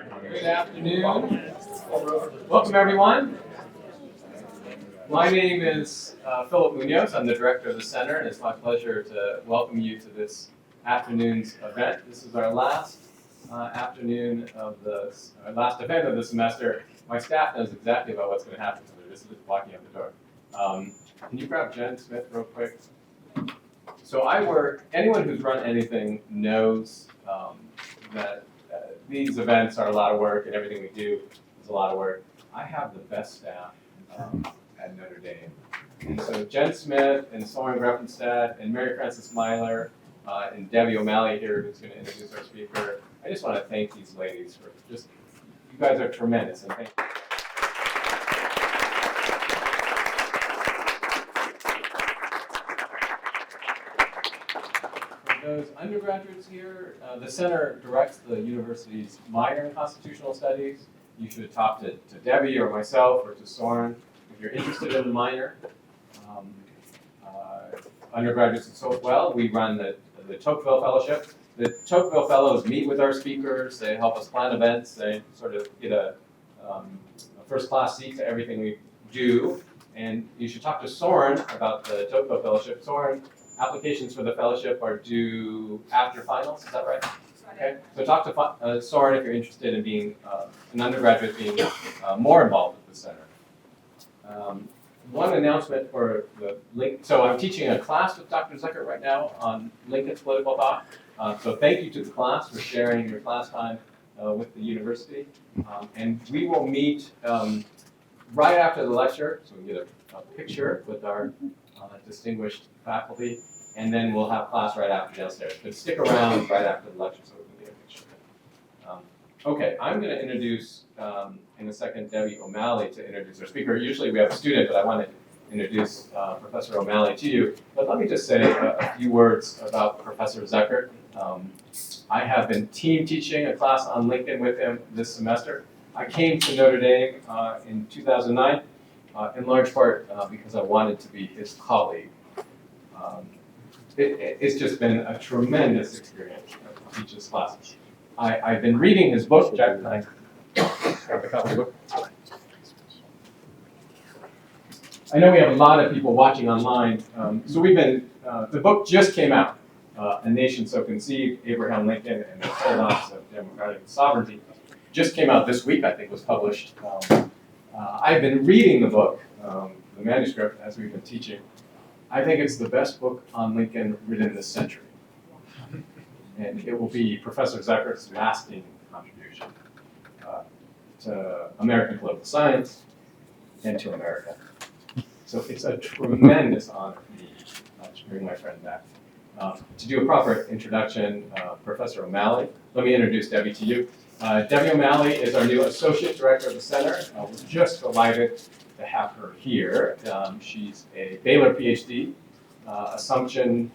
Good afternoon. Welcome, everyone. My name is Philip Munoz. I'm the director of the center, and it's my pleasure to welcome you to this afternoon's event. This is our last event of the semester. My staff knows exactly about what's going to happen, so they're just walking out the door. Can you grab Jen Smith real quick? So anyone who's run anything knows that these events are a lot of work, and everything we do is a lot of work. I have the best staff at Notre Dame. And so Jen Smith and Soren Greffenstadt and Mary Frances Myler and Debbie O'Malley here, who's going to introduce our speaker. I just want to thank these ladies for you guys are tremendous, and thank you. Those undergraduates here, the center directs the university's minor in constitutional studies. You should talk to Debbie or myself or to Soren if you're interested in the minor. Undergraduates as well, we run the Tocqueville Fellowship. The Tocqueville Fellows meet with our speakers, they help us plan events, they sort of get a first-class seat to everything we do. And you should talk to Soren about the Tocqueville Fellowship. Soren, applications for the fellowship are due after finals, is that right? Okay, so talk to Soren if you're interested in being an undergraduate, being more involved with the center. One announcement for the link, so I'm teaching a class with Dr. Zuckert right now on Lincoln's political thought. So thank you to the class for sharing your class time with the university. And we will meet right after the lecture, so we can get a picture with our distinguished faculty, and then we'll have class right after downstairs. But stick around right after the lecture so we can get a picture. Okay, I'm going to introduce in a second Debbie O'Malley to introduce our speaker. Usually we have a student, but I want to introduce Professor O'Malley to you. But let me just say a few words about Professor Zuckert. I have been team teaching a class on Lincoln with him this semester. I came to Notre Dame in 2009, in large part because I wanted to be his colleague. It's just been a tremendous experience to teach his classes. I've been reading his book. Jack, can I grab a copy of the book? I know we have a lot of people watching online, so we've been, the book just came out, A Nation So Conceived, Abraham Lincoln and the Paradox of Democratic Sovereignty. Just came out this week, I think was published. I've been reading the book, the manuscript, as we've been teaching. I think it's the best book on Lincoln written this century. And it will be Professor Zuckert's lasting contribution to American political science and to America. So it's a tremendous honor for me to bring my friend back. To do a proper introduction, Professor O'Malley, let me introduce Debbie to you. Debbie O'Malley is our new Associate Director of the Center. We're just delighted to have her here. She's a Baylor PhD, Assumption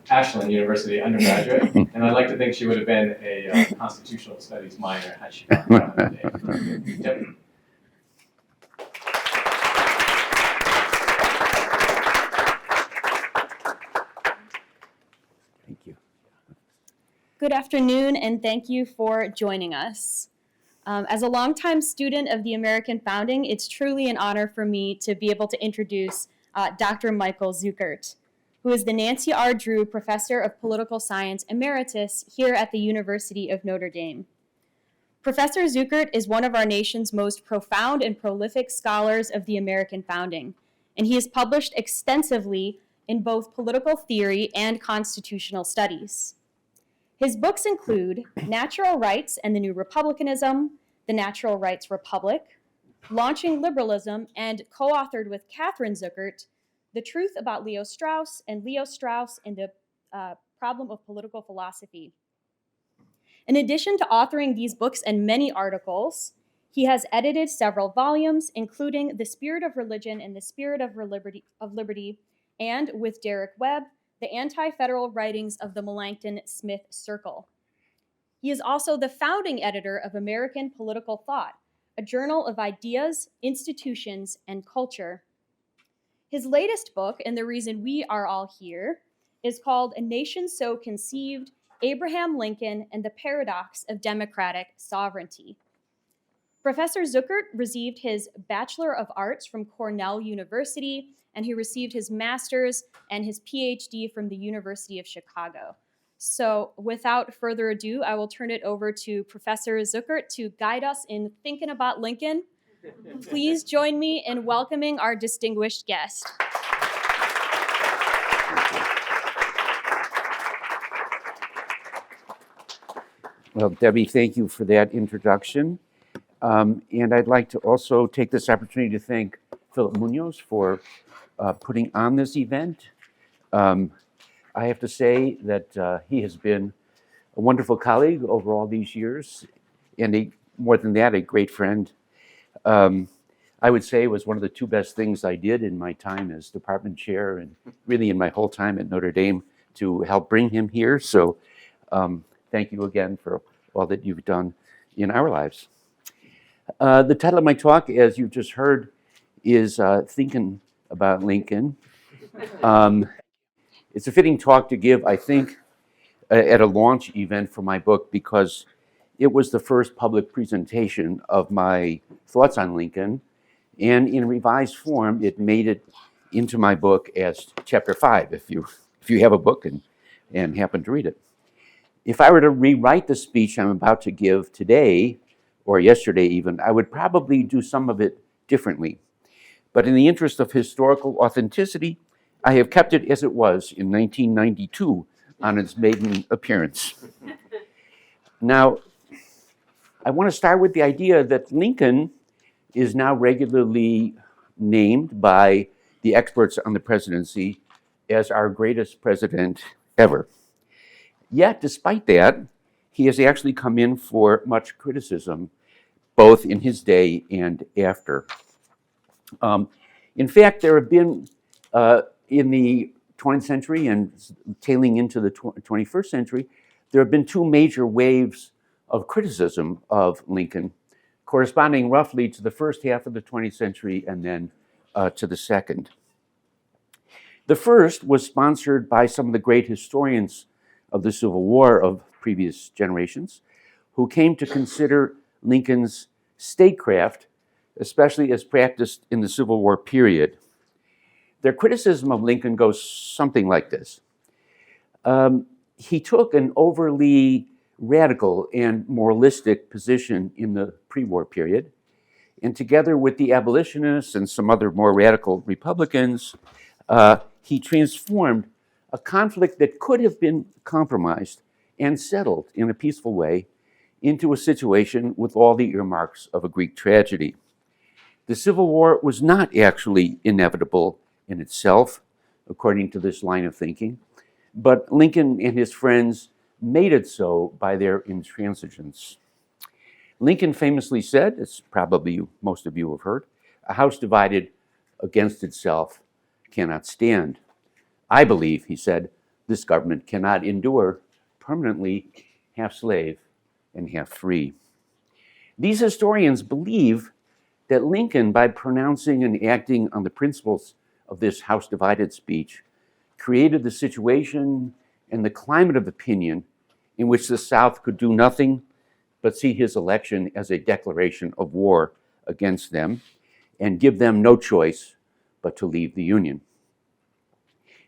Ashland University undergraduate, and I'd like to think she would have been a constitutional studies minor had she gone on the day. Debbie. Thank you. Good afternoon, and thank you for joining us. As a longtime student of the American founding, it's truly an honor for me to be able to introduce Dr. Michael Zuckert, who is the Nancy R. Dreux Professor of Political Science Emeritus here at the University of Notre Dame. Professor Zuckert is one of our nation's most profound and prolific scholars of the American founding, and he has published extensively in both political theory and constitutional studies. His books include Natural Rights and the New Republicanism, The Natural Rights Republic, Launching Liberalism, and co-authored with Catherine Zuckert, The Truth About Leo Strauss and the Problem of Political Philosophy. In addition to authoring these books and many articles, he has edited several volumes, including The Spirit of Religion and the Spirit of Liberty, and with Derek Webb, The Anti-Federal Writings of the Melanchthon Smith Circle. He is also the founding editor of American Political Thought, a journal of ideas, institutions, and culture. His latest book, and the reason we are all here, is called A Nation So Conceived, Abraham Lincoln and the Paradox of Democratic Sovereignty. Professor Zuckert received his Bachelor of Arts from Cornell University, and he received his master's and his PhD from the University of Chicago. So without further ado, I will turn it over to Professor Zuckert to guide us in thinking about Lincoln. Please join me in welcoming our distinguished guest. Well, Debbie, thank you for that introduction. And I'd like to also take this opportunity to thank Philip Munoz for putting on this event. I have to say that he has been a wonderful colleague over all these years, and more than that, a great friend. I would say it was one of the two best things I did in my time as department chair and really in my whole time at Notre Dame to help bring him here. So thank you again for all that you've done in our lives. The title of my talk, as you just heard, is Thinkin about Lincoln. It's a fitting talk to give, I think, at a launch event for my book because it was the first public presentation of my thoughts on Lincoln, and in revised form, it made it into my book as chapter 5, if you have a book and happen to read it. If I were to rewrite the speech I'm about to give today, or yesterday even, I would probably do some of it differently. But in the interest of historical authenticity, I have kept it as it was in 1992 on its maiden appearance. Now, I want to start with the idea that Lincoln is now regularly named by the experts on the presidency as our greatest president ever. Yet, despite that, he has actually come in for much criticism, both in his day and after. In fact, there have been, in the 20th century and tailing into the 21st century, there have been two major waves of criticism of Lincoln, corresponding roughly to the first half of the 20th century and then to the second. The first was sponsored by some of the great historians of the Civil War of previous generations, who came to consider Lincoln's statecraft, especially as practiced in the Civil War period. Their criticism of Lincoln goes something like this. He took an overly radical and moralistic position in the pre-war period, and together with the abolitionists and some other more radical Republicans, he transformed a conflict that could have been compromised and settled in a peaceful way into a situation with all the earmarks of a Greek tragedy. The Civil War was not actually inevitable in itself, according to this line of thinking, but Lincoln and his friends made it so by their intransigence. Lincoln famously said, as probably most of you have heard, "A house divided against itself cannot stand." I believe, he said, this government cannot endure permanently half slave and half free. These historians believe that Lincoln, by pronouncing and acting on the principles of this house divided speech, created the situation and the climate of opinion in which the South could do nothing but see his election as a declaration of war against them and give them no choice but to leave the Union.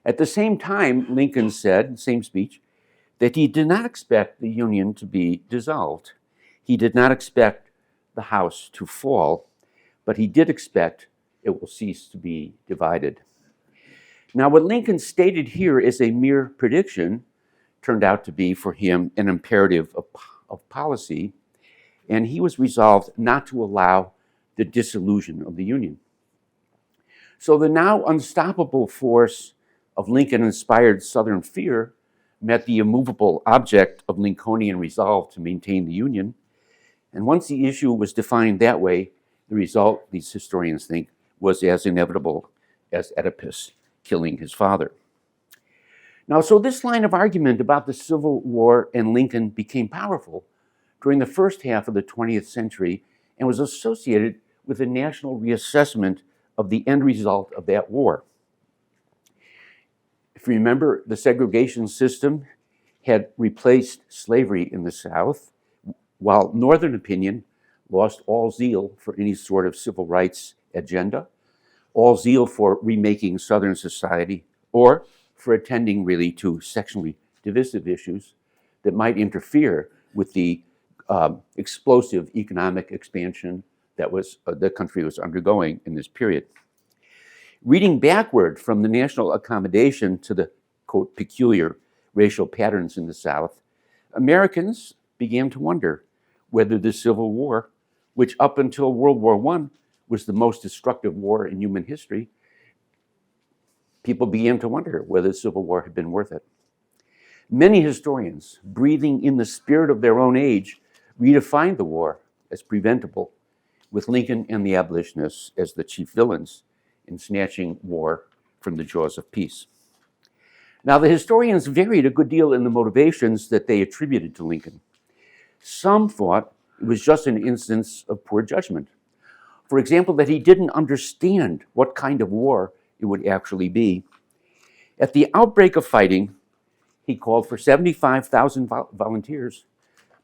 At the same time, Lincoln said, same speech, that he did not expect the Union to be dissolved. He did not expect the House to fall, but he did expect it will cease to be divided. Now, what Lincoln stated here is a mere prediction, turned out to be for him an imperative of policy, and he was resolved not to allow the dissolution of the Union. So the now unstoppable force of Lincoln-inspired Southern fear met the immovable object of Lincolnian resolve to maintain the Union. And once the issue was defined that way, the result, these historians think, was as inevitable as Oedipus killing his father. Now, so this line of argument about the Civil War and Lincoln became powerful during the first half of the 20th century and was associated with a national reassessment of the end result of that war. If you remember, the segregation system had replaced slavery in the South, while Northern opinion lost all zeal for any sort of civil rights agenda, all zeal for remaking Southern society, or for attending really to sexually divisive issues that might interfere with the explosive economic expansion that the country was undergoing in this period. Reading backward from the national accommodation to the, quote, peculiar racial patterns in the South, Americans began to wonder whether the Civil War, which up until World War I was the most destructive war in human history, people began to wonder whether the Civil War had been worth it. Many historians, breathing in the spirit of their own age, redefined the war as preventable, with Lincoln and the abolitionists as the chief villains in snatching war from the jaws of peace. Now, the historians varied a good deal in the motivations that they attributed to Lincoln. Some thought it was just an instance of poor judgment. For example, that he didn't understand what kind of war it would actually be. At the outbreak of fighting, he called for 75,000 volunteers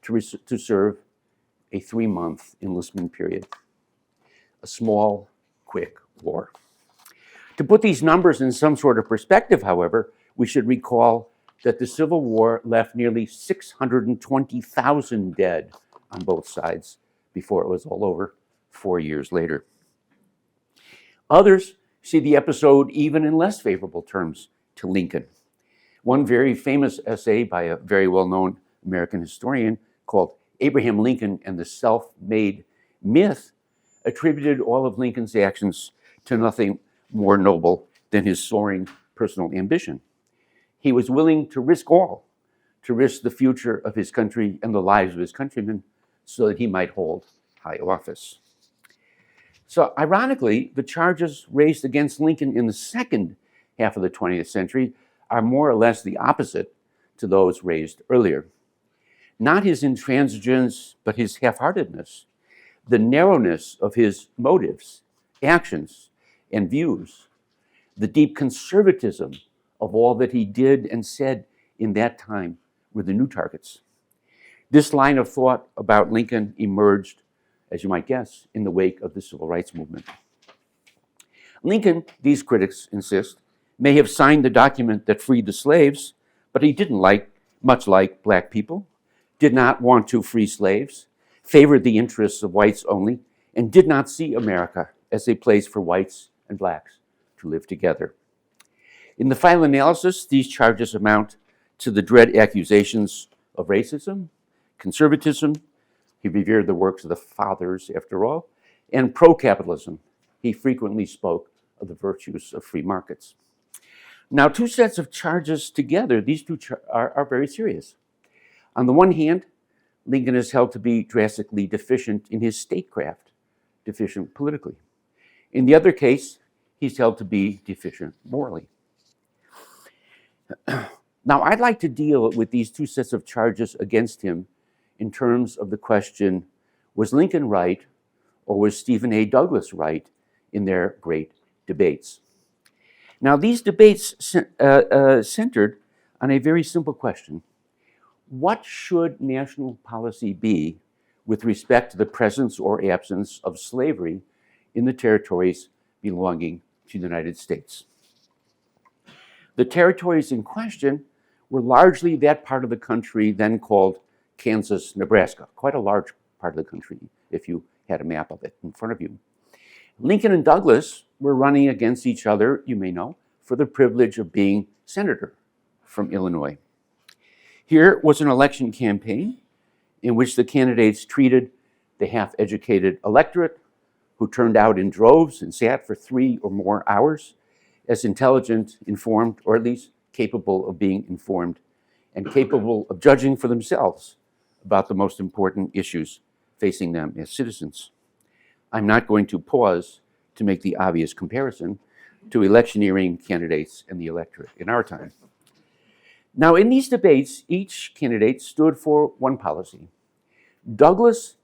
to serve a 3-month enlistment period. A small, quick war. To put these numbers in some sort of perspective, however, we should recall that the Civil War left nearly 620,000 dead on both sides before it was all over 4 years later. Others see the episode even in less favorable terms to Lincoln. One very famous essay by a very well-known American historian called Abraham Lincoln and the Self-Made Myth attributed all of Lincoln's actions to nothing more noble than his soaring personal ambition. He was willing to risk all, to risk the future of his country and the lives of his countrymen so that he might hold high office. So ironically, the charges raised against Lincoln in the second half of the 20th century are more or less the opposite to those raised earlier. Not his intransigence, but his half-heartedness, the narrowness of his motives, actions, and views, the deep conservatism of all that he did and said in that time were the new targets. This line of thought about Lincoln emerged, as you might guess, in the wake of the Civil Rights Movement. Lincoln, these critics insist, may have signed the document that freed the slaves, but he didn't much like black people, did not want to free slaves, favored the interests of whites only, and did not see America as a place for whites and blacks to live together. In the final analysis, these charges amount to the dread accusations of racism, conservatism, he revered the works of the fathers after all, and pro-capitalism. He frequently spoke of the virtues of free markets. Now, two sets of charges together, these two are very serious. On the one hand, Lincoln is held to be drastically deficient in his statecraft, deficient politically. In the other case, he's held to be deficient morally. Now, I'd like to deal with these two sets of charges against him in terms of the question, was Lincoln right or was Stephen A. Douglas right in their great debates? Now, these debates centered on a very simple question. What should national policy be with respect to the presence or absence of slavery in the territories belonging to the United States? The territories in question were largely that part of the country then called Kansas Nebraska, quite a large part of the country if you had a map of it in front of you. Lincoln and Douglas were running against each other, you may know, for the privilege of being senator from Illinois. Here was an election campaign in which the candidates treated the half-educated electorate, who turned out in droves and sat for 3 or more hours, as intelligent, informed, or at least capable of being informed, and capable of judging for themselves about the most important issues facing them as citizens. I'm not going to pause to make the obvious comparison to electioneering candidates and the electorate in our time. Now, in these debates, each candidate stood for one policy. Douglas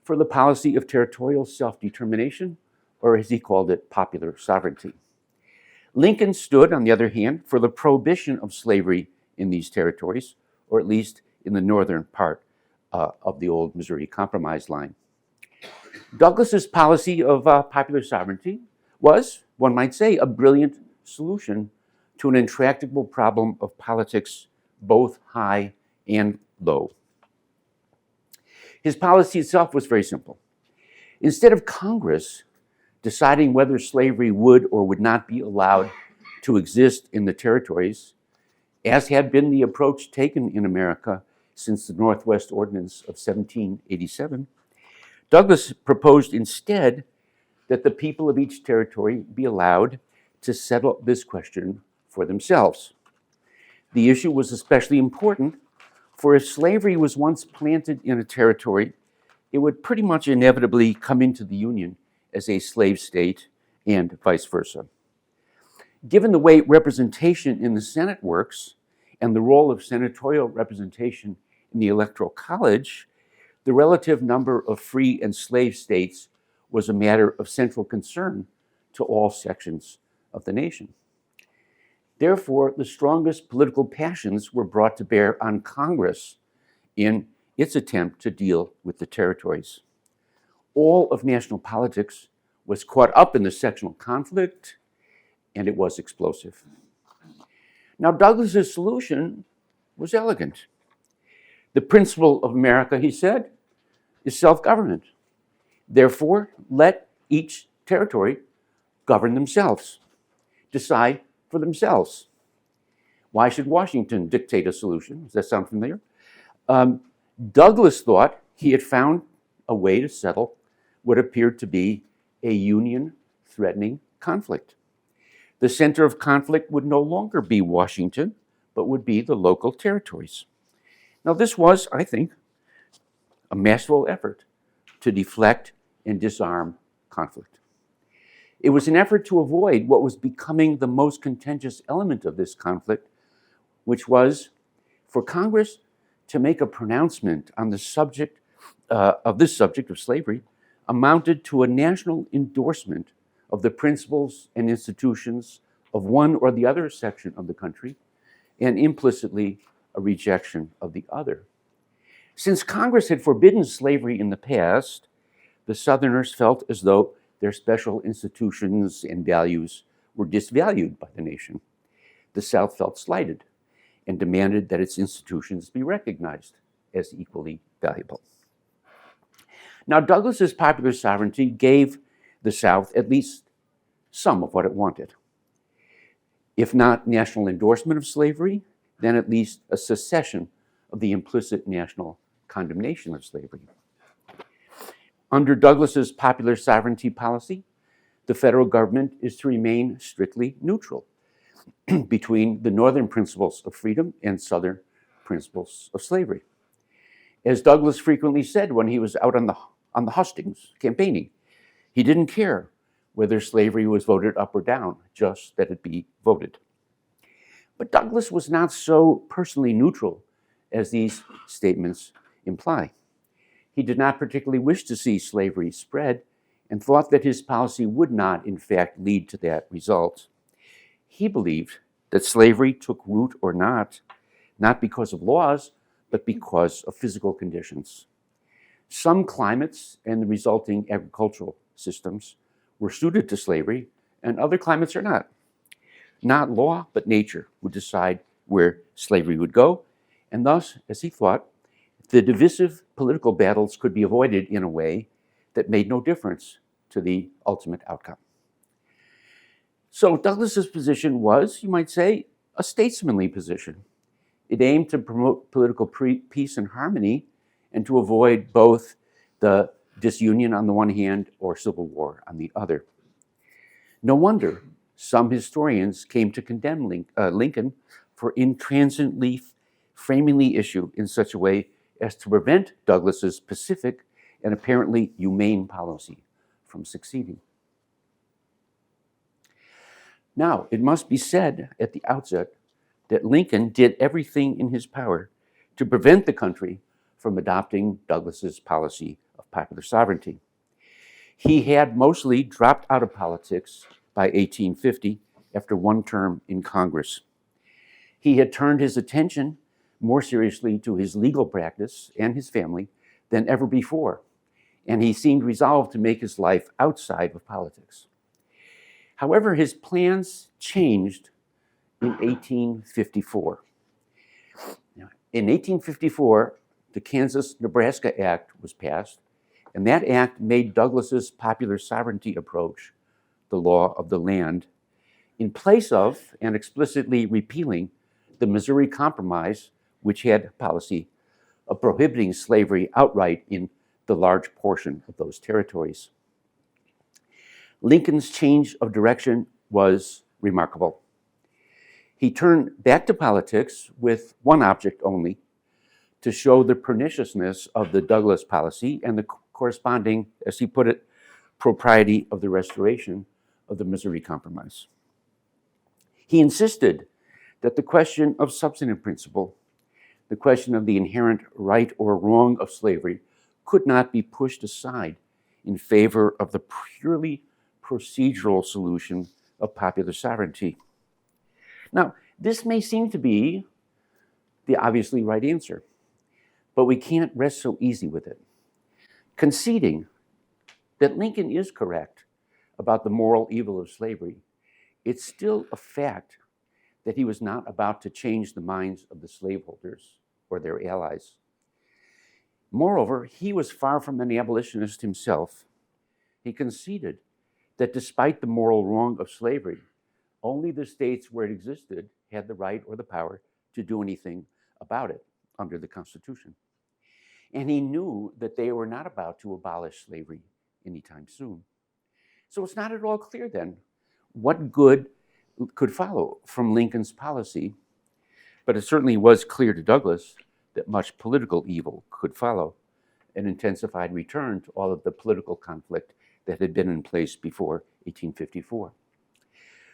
for the policy of territorial self-determination, or as he called it, popular sovereignty. Lincoln stood, on the other hand, for the prohibition of slavery in these territories, or at least in the northern part of the old Missouri Compromise line. Douglas's policy of popular sovereignty was, one might say, a brilliant solution to an intractable problem of politics, both high and low. His policy itself was very simple. Instead of Congress deciding whether slavery would or would not be allowed to exist in the territories, as had been the approach taken in America since the Northwest Ordinance of 1787, Douglas proposed instead that the people of each territory be allowed to settle this question for themselves. The issue was especially important, for if slavery was once planted in a territory, it would pretty much inevitably come into the Union as a slave state and vice versa. Given the way representation in the Senate works and the role of senatorial representation in the Electoral College, the relative number of free and slave states was a matter of central concern to all sections of the nation. Therefore, the strongest political passions were brought to bear on Congress in its attempt to deal with the territories. All of national politics was caught up in the sectional conflict, and it was explosive. Now, Douglas's solution was elegant. The principle of America, he said, is self-government. Therefore, let each territory govern themselves, decide for themselves. Why should Washington dictate a solution? Does that sound familiar? Douglas thought he had found a way to settle what appeared to be a Union-threatening conflict. The center of conflict would no longer be Washington, but would be the local territories. Now, this was, I think, a masterful effort to deflect and disarm conflict. It was an effort to avoid what was becoming the most contentious element of this conflict, which was for Congress to make a pronouncement on the subject of slavery amounted to a national endorsement of the principles and institutions of one or the other section of the country, and implicitly a rejection of the other. Since Congress had forbidden slavery in the past, the Southerners felt as though their special institutions and values were disvalued by the nation. The South felt slighted and demanded that its institutions be recognized as equally valuable. Now, Douglas's popular sovereignty gave the South at least some of what it wanted. If not national endorsement of slavery, then at least a cessation of the implicit national condemnation of slavery. Under Douglas's popular sovereignty policy, the federal government is to remain strictly neutral between the northern principles of freedom and southern principles of slavery. As Douglas frequently said when he was out on the hustings campaigning, he didn't care whether slavery was voted up or down, just that it be voted. But Douglas was not so personally neutral as these statements imply. He did not particularly wish to see slavery spread and thought that his policy would not, in fact, lead to that result. He believed that slavery took root or not because of laws, but because of physical conditions. Some climates and the resulting agricultural systems were suited to slavery, and other climates are not. Not law, but nature would decide where slavery would go, and thus, as he thought, the divisive political battles could be avoided in a way that made no difference to the ultimate outcome. So Douglas's position was, you might say, a statesmanly position. It aimed to promote political peace and harmony and to avoid both the disunion on the one hand or civil war on the other. No wonder some historians came to condemn Lincoln for intransigently framing the issue in such a way as to prevent Douglas's pacific and apparently humane policy from succeeding. Now, it must be said at the outset that Lincoln did everything in his power to prevent the country from adopting Douglas's policy of popular sovereignty. He had mostly dropped out of politics by 1850 after one term in Congress. He had turned his attention more seriously to his legal practice and his family than ever before, and he seemed resolved to make his life outside of politics. However, his plans changed in 1854. Now, in 1854, the Kansas Nebraska Act was passed, and that act made Douglas's popular sovereignty approach the law of the land, in place of and explicitly repealing the Missouri Compromise, which had a policy of prohibiting slavery outright in the large portion of those territories. Lincoln's change of direction was remarkable. He turned back to politics with one object only: to show the perniciousness of the Douglas policy and the corresponding, as he put it, propriety of the restoration of the Missouri Compromise. He insisted that the question of substantive principle, the question of the inherent right or wrong of slavery, could not be pushed aside in favor of the purely procedural solution of popular sovereignty. Now, this may seem to be the obviously right answer, but we can't rest so easy with it. Conceding that Lincoln is correct about the moral evil of slavery, it's still a fact that he was not about to change the minds of the slaveholders or their allies. Moreover, he was far from an abolitionist himself. He conceded that despite the moral wrong of slavery, only the states where it existed had the right or the power to do anything about it under the Constitution. And he knew that they were not about to abolish slavery anytime soon. So it's not at all clear then what good could follow from Lincoln's policy, but it certainly was clear to Douglas that much political evil could follow, an intensified return to all of the political conflict that had been in place before 1854.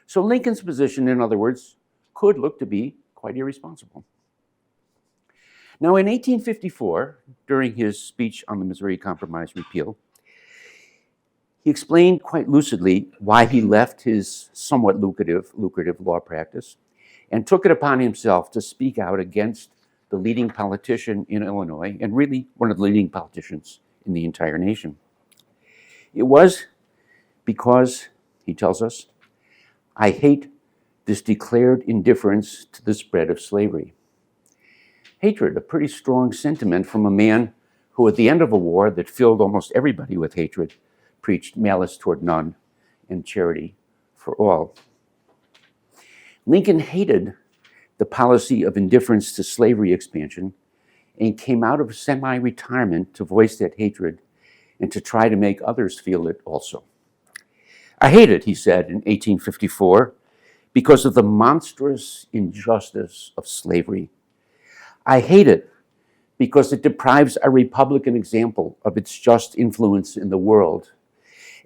So Lincoln's position, in other words, could look to be quite irresponsible. Now, in 1854, during his speech on the Missouri Compromise repeal, he explained quite lucidly why he left his somewhat lucrative law practice and took it upon himself to speak out against the leading politician in Illinois, and really one of the leading politicians in the entire nation. It was because, he tells us, I hate this declared indifference to the spread of slavery. Hatred, a pretty strong sentiment from a man who, at the end of a war that filled almost everybody with hatred, preached malice toward none and charity for all. Lincoln hated the policy of indifference to slavery expansion and came out of semi-retirement to voice that hatred and to try to make others feel it also. I hate it, he said in 1854, because of the monstrous injustice of slavery. I hate it because it deprives our Republican example of its just influence in the world.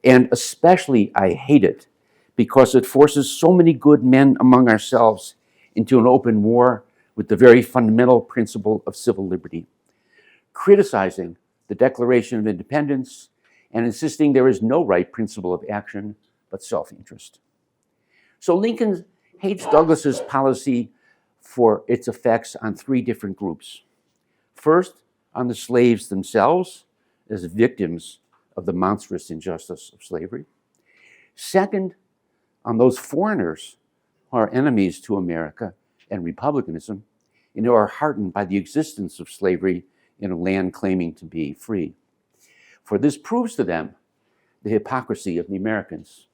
And especially I hate it because it forces so many good men among ourselves into an open war with the very fundamental principle of civil liberty, criticizing the Declaration of Independence and insisting there is no right principle of action but self-interest. So Lincoln hates Douglas's policy for its effects on three different groups. First, on the slaves themselves as victims of the monstrous injustice of slavery. Second, on those foreigners who are enemies to America and republicanism and who are heartened by the existence of slavery in a land claiming to be free. For this proves to them the hypocrisy of the Americans.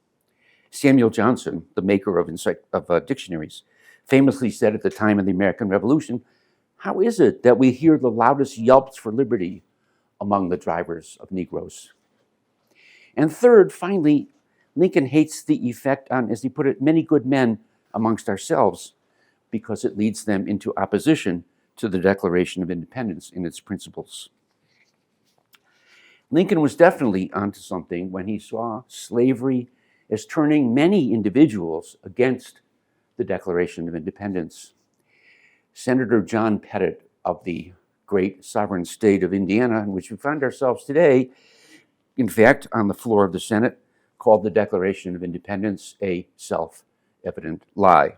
Samuel Johnson, the maker of dictionaries, famously said at the time of the American Revolution, "How is it that we hear the loudest yelps for liberty among the drivers of Negroes?" And third, finally, Lincoln hates the effect on, as he put it, many good men amongst ourselves because it leads them into opposition to the Declaration of Independence and its principles. Lincoln was definitely onto something when he saw slavery as turning many individuals against the Declaration of Independence. Senator John Pettit of the great sovereign state of Indiana, in which we find ourselves today, in fact, on the floor of the Senate, called the Declaration of Independence a self-evident lie.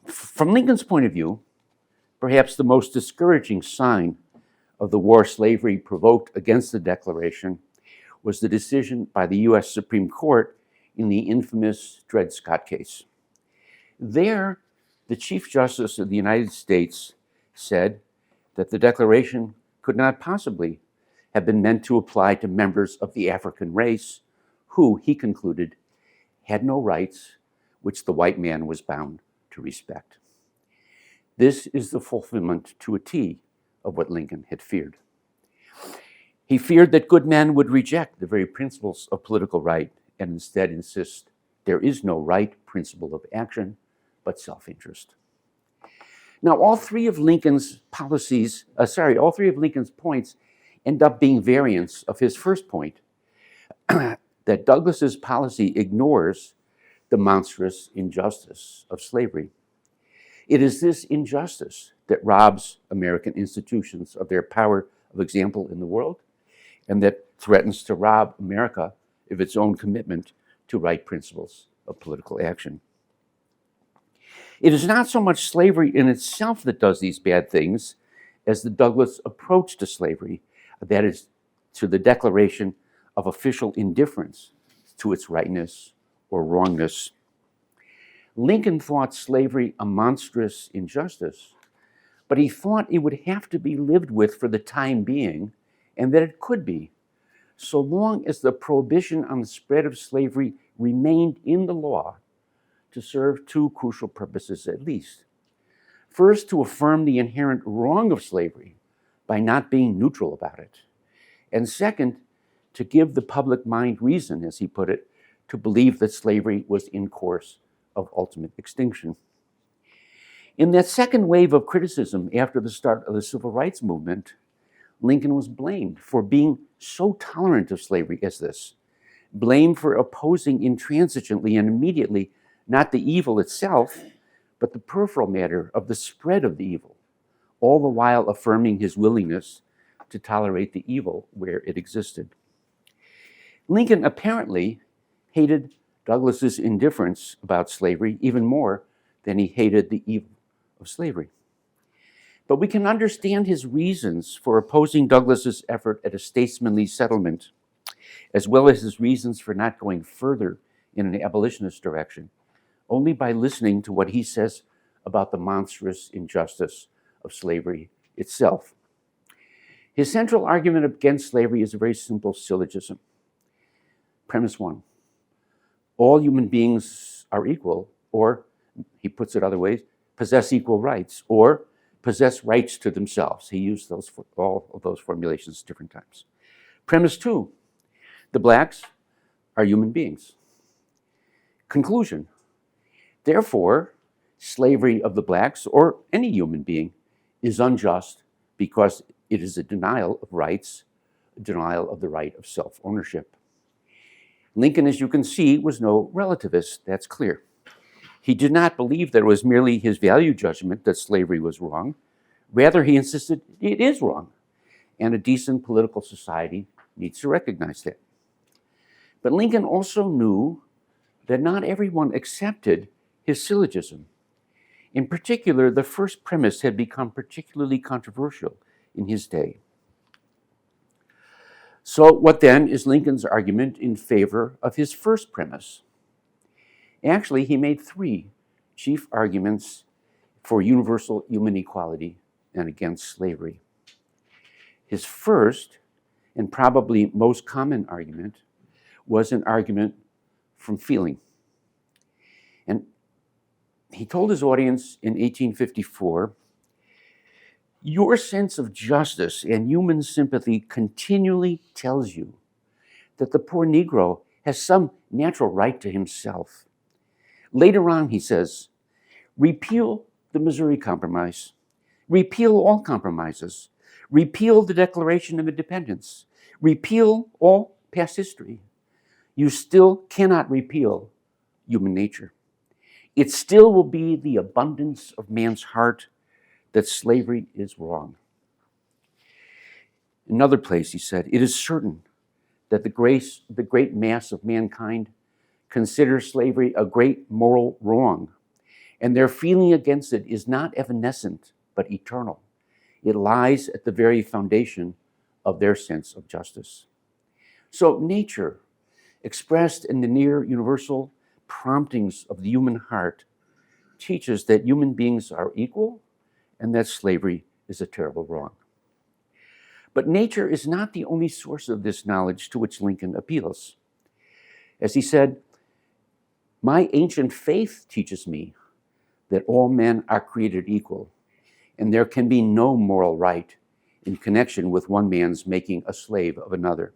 From Lincoln's point of view, perhaps the most discouraging sign of the war slavery provoked against the Declaration was the decision by the U.S. Supreme Court in the infamous Dred Scott case. There, the Chief Justice of the United States said that the Declaration could not possibly have been meant to apply to members of the African race who, he concluded, had no rights which the white man was bound to respect. This is the fulfillment to a T of what Lincoln had feared. He feared that good men would reject the very principles of political right and instead insist there is no right principle of action but self-interest. Now, all three of Lincoln's points end up being variants of his first point, that Douglas's policy ignores the monstrous injustice of slavery. It is this injustice that robs American institutions of their power of example in the world, and that threatens to rob America of its own commitment to right principles of political action. It is not so much slavery in itself that does these bad things as the Douglas approach to slavery, that is, to the declaration of official indifference to its rightness or wrongness. Lincoln thought slavery a monstrous injustice, but he thought it would have to be lived with for the time being, and that it could be, so long as the prohibition on the spread of slavery remained in the law to serve two crucial purposes at least. First, to affirm the inherent wrong of slavery by not being neutral about it. And second, to give the public mind reason, as he put it, to believe that slavery was in course of ultimate extinction. In that second wave of criticism after the start of the Civil Rights Movement, Lincoln was blamed for being so tolerant of slavery as this, blamed for opposing intransigently and immediately not the evil itself, but the peripheral matter of the spread of the evil, all the while affirming his willingness to tolerate the evil where it existed. Lincoln apparently hated Douglas's indifference about slavery even more than he hated the evil of slavery. But we can understand his reasons for opposing Douglas's effort at a statesmanly settlement, as well as his reasons for not going further in an abolitionist direction, only by listening to what he says about the monstrous injustice of slavery itself. His central argument against slavery is a very simple syllogism. Premise one, all human beings are equal, or, he puts it other ways, possess equal rights, or possess rights to themselves. He used all of those formulations different times. Premise two, the blacks are human beings. Conclusion, therefore, slavery of the blacks, or any human being, is unjust because it is a denial of rights, a denial of the right of self-ownership. Lincoln, as you can see, was no relativist, that's clear. He did not believe that it was merely his value judgment that slavery was wrong. Rather, he insisted it is wrong, and a decent political society needs to recognize that. But Lincoln also knew that not everyone accepted his syllogism. In particular, the first premise had become particularly controversial in his day. So what then is Lincoln's argument in favor of his first premise? Actually, he made three chief arguments for universal human equality and against slavery. His first, and probably most common argument, was an argument from feeling. And he told his audience in 1854, your sense of justice and human sympathy continually tells you that the poor Negro has some natural right to himself. Later on, he says, repeal the Missouri Compromise, repeal all compromises, repeal the Declaration of Independence, repeal all past history. You still cannot repeal human nature. It still will be the abundance of man's heart that slavery is wrong. Another place, he said, it is certain that the great mass of mankind consider slavery a great moral wrong, and their feeling against it is not evanescent, but eternal. It lies at the very foundation of their sense of justice. So nature, expressed in the near universal promptings of the human heart, teaches that human beings are equal and that slavery is a terrible wrong. But nature is not the only source of this knowledge to which Lincoln appeals. As he said, "My ancient faith teaches me that all men are created equal, and there can be no moral right in connection with one man's making a slave of another."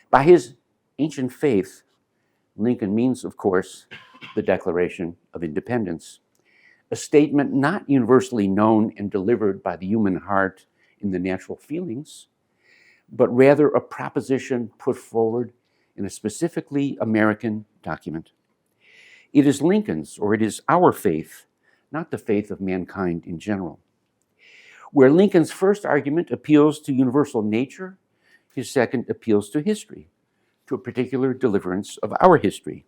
By his ancient faith, Lincoln means, of course, the Declaration of Independence, a statement not universally known and delivered by the human heart in the natural feelings, but rather a proposition put forward in a specifically American document. It is Lincoln's, or it is our faith, not the faith of mankind in general. Where Lincoln's first argument appeals to universal nature, his second appeals to history, to a particular deliverance of our history.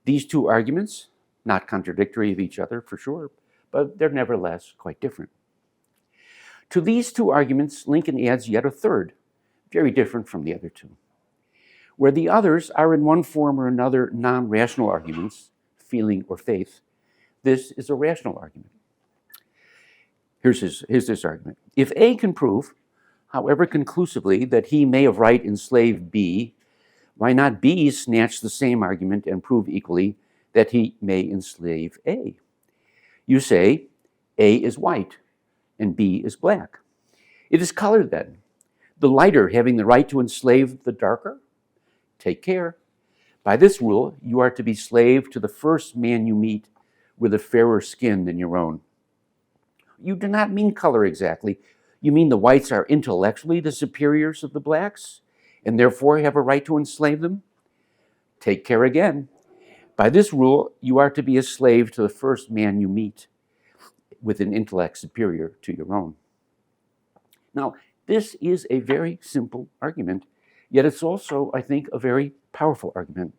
These two arguments, not contradictory of each other for sure, but they're nevertheless quite different. To these two arguments, Lincoln adds yet a third, very different from the other two. Where the others are in one form or another non-rational arguments, feeling or faith, this is a rational argument. Here's this argument. If A can prove, however conclusively, that he may of right enslave B, why not B snatch the same argument and prove equally that he may enslave A? You say A is white and B is black. It is color then, the lighter having the right to enslave the darker? Take care. By this rule, you are to be slave to the first man you meet with a fairer skin than your own. You do not mean color exactly. You mean the whites are intellectually the superiors of the blacks and therefore have a right to enslave them? Take care again. By this rule, you are to be a slave to the first man you meet with an intellect superior to your own. Now, this is a very simple argument, yet it's also, I think, a very powerful argument.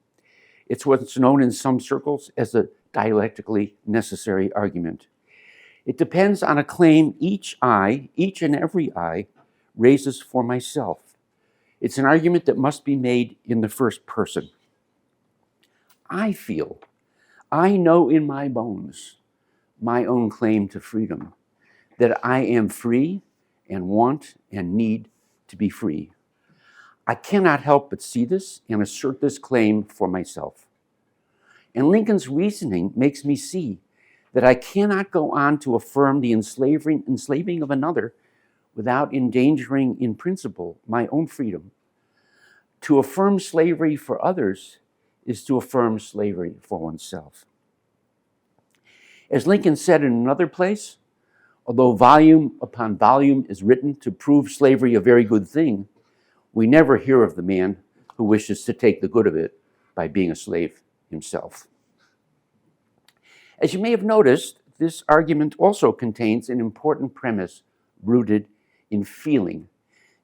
It's what's known in some circles as a dialectically necessary argument. It depends on a claim each and every I, raises for myself. It's an argument that must be made in the first person. I feel, I know in my bones, my own claim to freedom, that I am free and want and need to be free. I cannot help but see this and assert this claim for myself. And Lincoln's reasoning makes me see that I cannot go on to affirm the enslaving of another without endangering in principle my own freedom. To affirm slavery for others is to affirm slavery for oneself. As Lincoln said in another place, although volume upon volume is written to prove slavery a very good thing, we never hear of the man who wishes to take the good of it by being a slave himself. As you may have noticed, this argument also contains an important premise rooted in feeling.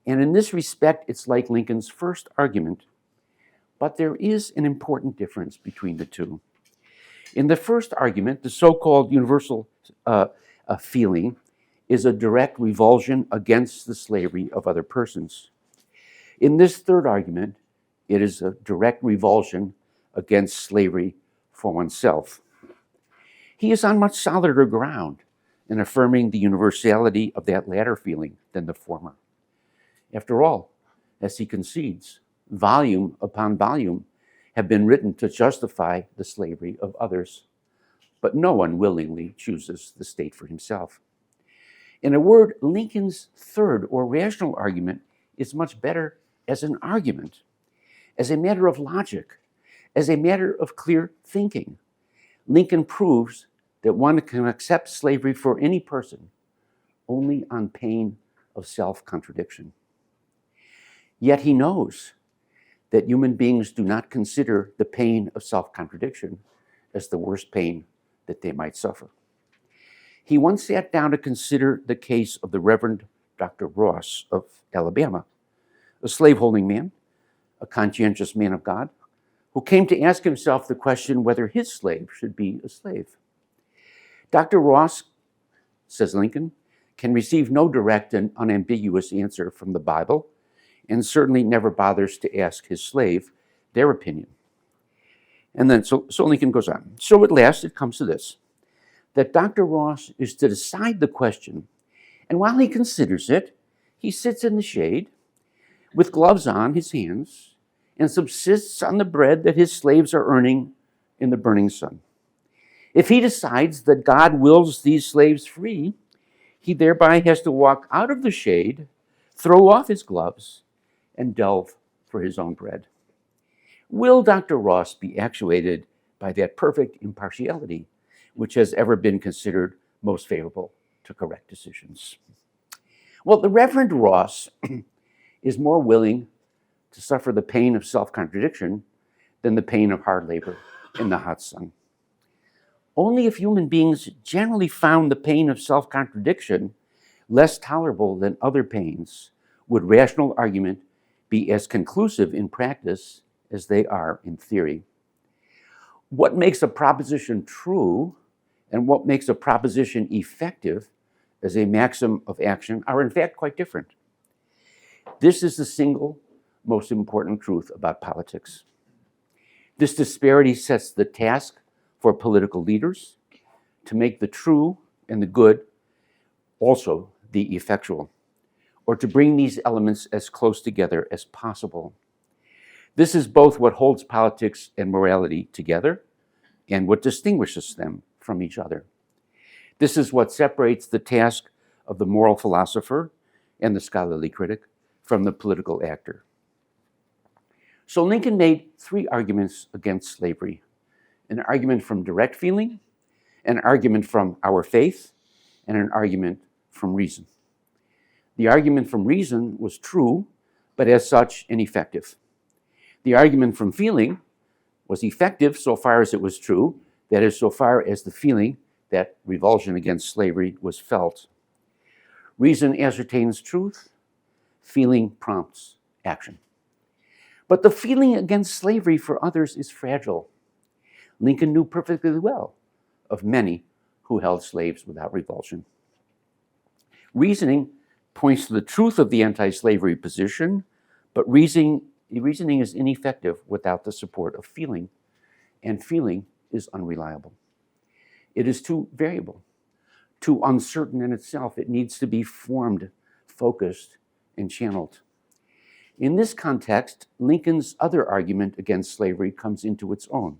And in this respect, it's like Lincoln's first argument, but there is an important difference between the two. In the first argument, the so-called universal feeling is a direct revulsion against the slavery of other persons. In this third argument, it is a direct revulsion against slavery for oneself. He is on much solider ground in affirming the universality of that latter feeling than the former. After all, as he concedes, volume upon volume have been written to justify the slavery of others, but no one willingly chooses the state for himself. In a word, Lincoln's third or rational argument is much better as an argument, as a matter of logic, as a matter of clear thinking. Lincoln proves that one can accept slavery for any person only on pain of self-contradiction. Yet he knows that human beings do not consider the pain of self-contradiction as the worst pain that they might suffer. He once sat down to consider the case of the Reverend Dr. Ross of Alabama, a slaveholding man, a conscientious man of God, who came to ask himself the question whether his slave should be a slave. Dr. Ross, says Lincoln, can receive no direct and unambiguous answer from the Bible, and certainly never bothers to ask his slave their opinion. And then, so Lincoln goes on. So at last it comes to this, that Dr. Ross is to decide the question, and while he considers it, he sits in the shade with gloves on his hands and subsists on the bread that his slaves are earning in the burning sun. If he decides that God wills these slaves free, he thereby has to walk out of the shade, throw off his gloves, and delve for his own bread. Will Dr. Ross be actuated by that perfect impartiality which has ever been considered most favorable to correct decisions? Well, the Reverend Ross is more willing to suffer the pain of self-contradiction than the pain of hard labor in the hot sun. Only if human beings generally found the pain of self-contradiction less tolerable than other pains would rational argument be as conclusive in practice as they are in theory. What makes a proposition true and what makes a proposition effective as a maxim of action are in fact quite different. This is the single most important truth about politics. This disparity sets the task for political leaders to make the true and the good also the effectual, or to bring these elements as close together as possible. This is both what holds politics and morality together and what distinguishes them from each other. This is what separates the task of the moral philosopher and the scholarly critic from the political actor. So Lincoln made three arguments against slavery: an argument from direct feeling, an argument from our faith, and an argument from reason. The argument from reason was true, but as such ineffective. The argument from feeling was effective so far as it was true, that is, so far as the feeling, that revulsion against slavery, was felt. Reason ascertains truth, feeling prompts action. But the feeling against slavery for others is fragile. Lincoln knew perfectly well of many who held slaves without revulsion. Reasoning points to the truth of the anti-slavery position, but reasoning is ineffective without the support of feeling, and feeling is unreliable. It is too variable, too uncertain in itself. It needs to be formed, focused, and channeled. In this context, Lincoln's other argument against slavery comes into its own.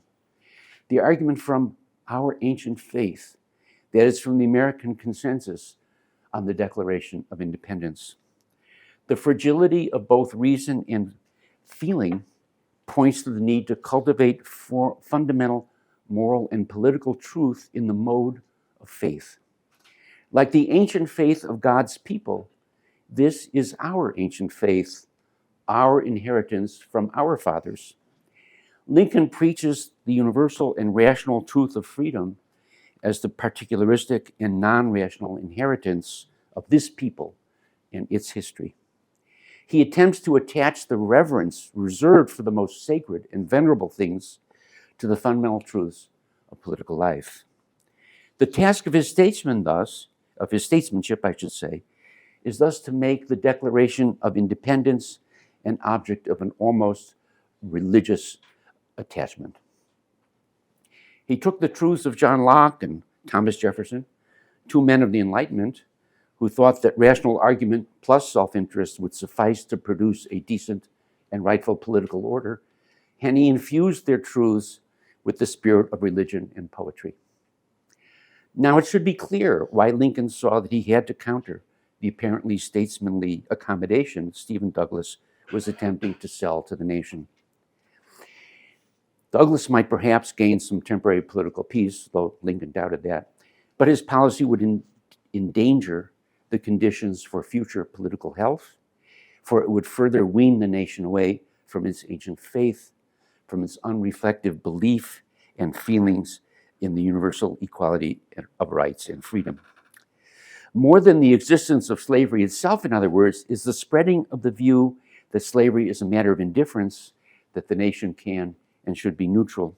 The argument from our ancient faith, that is, from the American consensus on the Declaration of Independence. The fragility of both reason and feeling points to the need to cultivate fundamental moral and political truth in the mode of faith. Like the ancient faith of God's people, this is our ancient faith, our inheritance from our fathers. Lincoln preaches the universal and rational truth of freedom as the particularistic and non-rational inheritance of this people and its history. He attempts to attach the reverence reserved for the most sacred and venerable things to the fundamental truths of political life. The task of his statesmanship, is thus to make the Declaration of Independence an object of an almost religious attachment. He took the truths of John Locke and Thomas Jefferson, two men of the Enlightenment, who thought that rational argument plus self-interest would suffice to produce a decent and rightful political order, and he infused their truths with the spirit of religion and poetry. Now, it should be clear why Lincoln saw that he had to counter the apparently statesmanly accommodation Stephen Douglas was attempting to sell to the nation. Douglas might perhaps gain some temporary political peace, though Lincoln doubted that, but his policy would endanger the conditions for future political health, for it would further wean the nation away from its ancient faith, from its unreflective belief and feelings in the universal equality of rights and freedom. More than the existence of slavery itself, in other words, is the spreading of the view that slavery is a matter of indifference, that the nation can and should be neutral.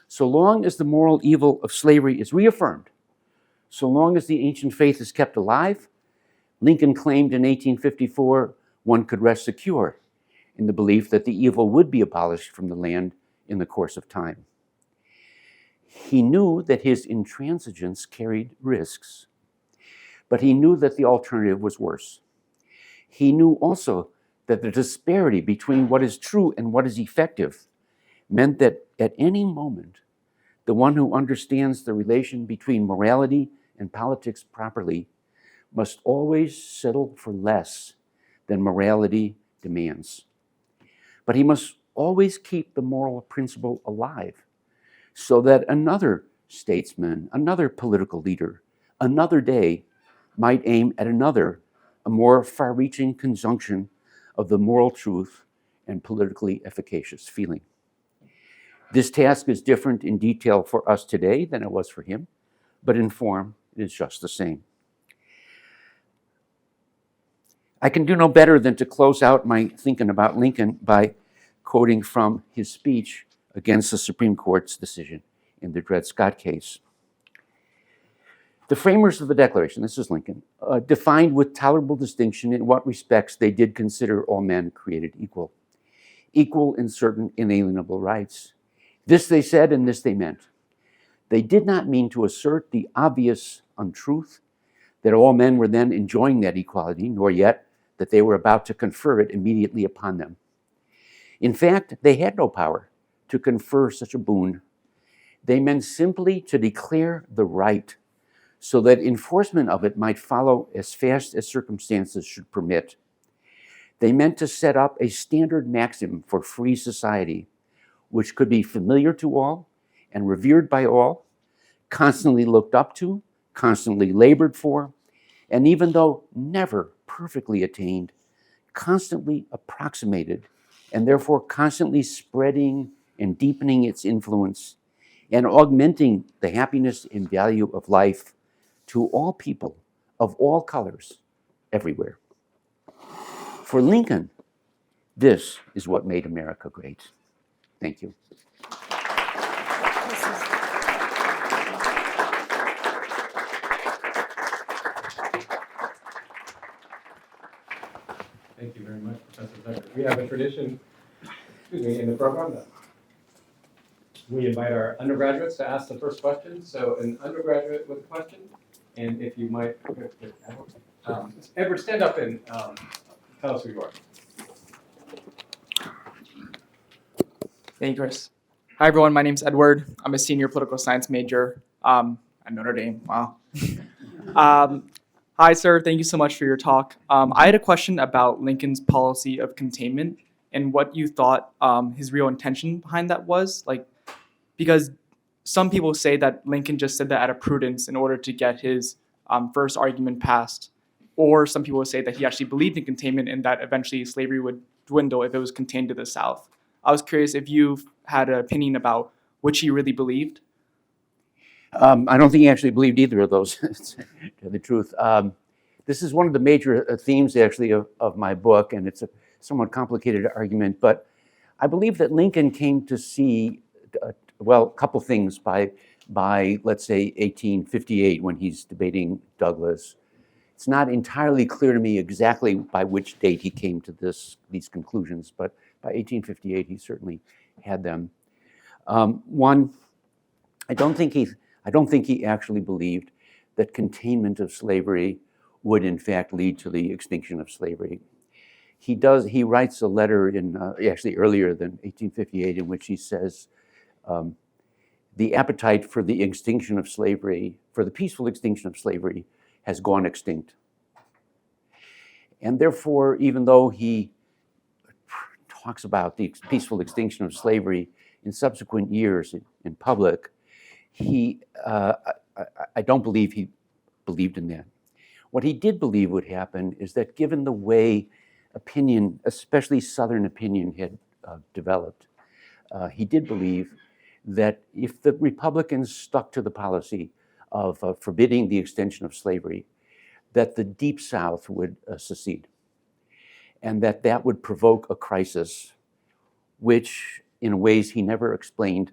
So long as the moral evil of slavery is reaffirmed So long as the ancient faith is kept alive, Lincoln claimed in 1854 one could rest secure in the belief that the evil would be abolished from the land in the course of time. He knew that his intransigence carried risks, but he knew that the alternative was worse. He knew also that the disparity between what is true and what is effective meant that at any moment, the one who understands the relation between morality and politics properly must always settle for less than morality demands. But he must always keep the moral principle alive so that another statesman, another political leader, another day might aim at another, a more far-reaching conjunction of the moral truth and politically efficacious feeling. This task is different in detail for us today than it was for him, but in form it is just the same. I can do no better than to close out my thinking about Lincoln by quoting from his speech against the Supreme Court's decision in the Dred Scott case. The framers of the Declaration, this is Lincoln, defined with tolerable distinction in what respects they did consider all men created equal in certain inalienable rights. This they said, and this they meant. They did not mean to assert the obvious untruth that all men were then enjoying that equality, nor yet that they were about to confer it immediately upon them. In fact, they had no power to confer such a boon. They meant simply to declare the right so that enforcement of it might follow as fast as circumstances should permit. They meant to set up a standard maxim for free society, which could be familiar to all and revered by all, constantly looked up to, constantly labored for, and even though never perfectly attained, constantly approximated, and therefore constantly spreading and deepening its influence and augmenting the happiness and value of life to all people of all colors everywhere. For Lincoln, this is what made America great. Thank you. Thank you very much, Professor Zuckert. We have a tradition, in the program that we invite our undergraduates to ask the first question. So an undergraduate with a question, and if you might, Edward, stand up and tell us who you are. Thank you, Chris. Hi, everyone. My name's Edward. I'm a senior political science major at Notre Dame. Wow. Hi, sir. Thank you so much for your talk. I had a question about Lincoln's policy of containment and what you thought his real intention behind that was. Because some people say that Lincoln just said that out of prudence in order to get his first argument passed. Or some people say that he actually believed in containment and that eventually slavery would dwindle if it was contained to the South. I was curious if you had an opinion about which he really believed. I don't think he actually believed either of those, to tell the truth. This is one of the major themes, actually, of my book, and it's a somewhat complicated argument, but I believe that Lincoln came to see, a couple things by, let's say, 1858, when he's debating Douglas. It's not entirely clear to me exactly by which date he came to these conclusions, but by 1858, he certainly had them. One, I don't think he actually believed that containment of slavery would in fact lead to the extinction of slavery. He writes a letter actually earlier than 1858 in which he says, the appetite for the extinction of slavery, for the peaceful extinction of slavery, has gone extinct. And therefore, even though he talks about the peaceful extinction of slavery in subsequent years in public, I don't believe he believed in that. What he did believe would happen is that given the way opinion, especially Southern opinion, had developed, he did believe that if the Republicans stuck to the policy of forbidding the extension of slavery, that the Deep South would secede, and that would provoke a crisis which, in ways he never explained,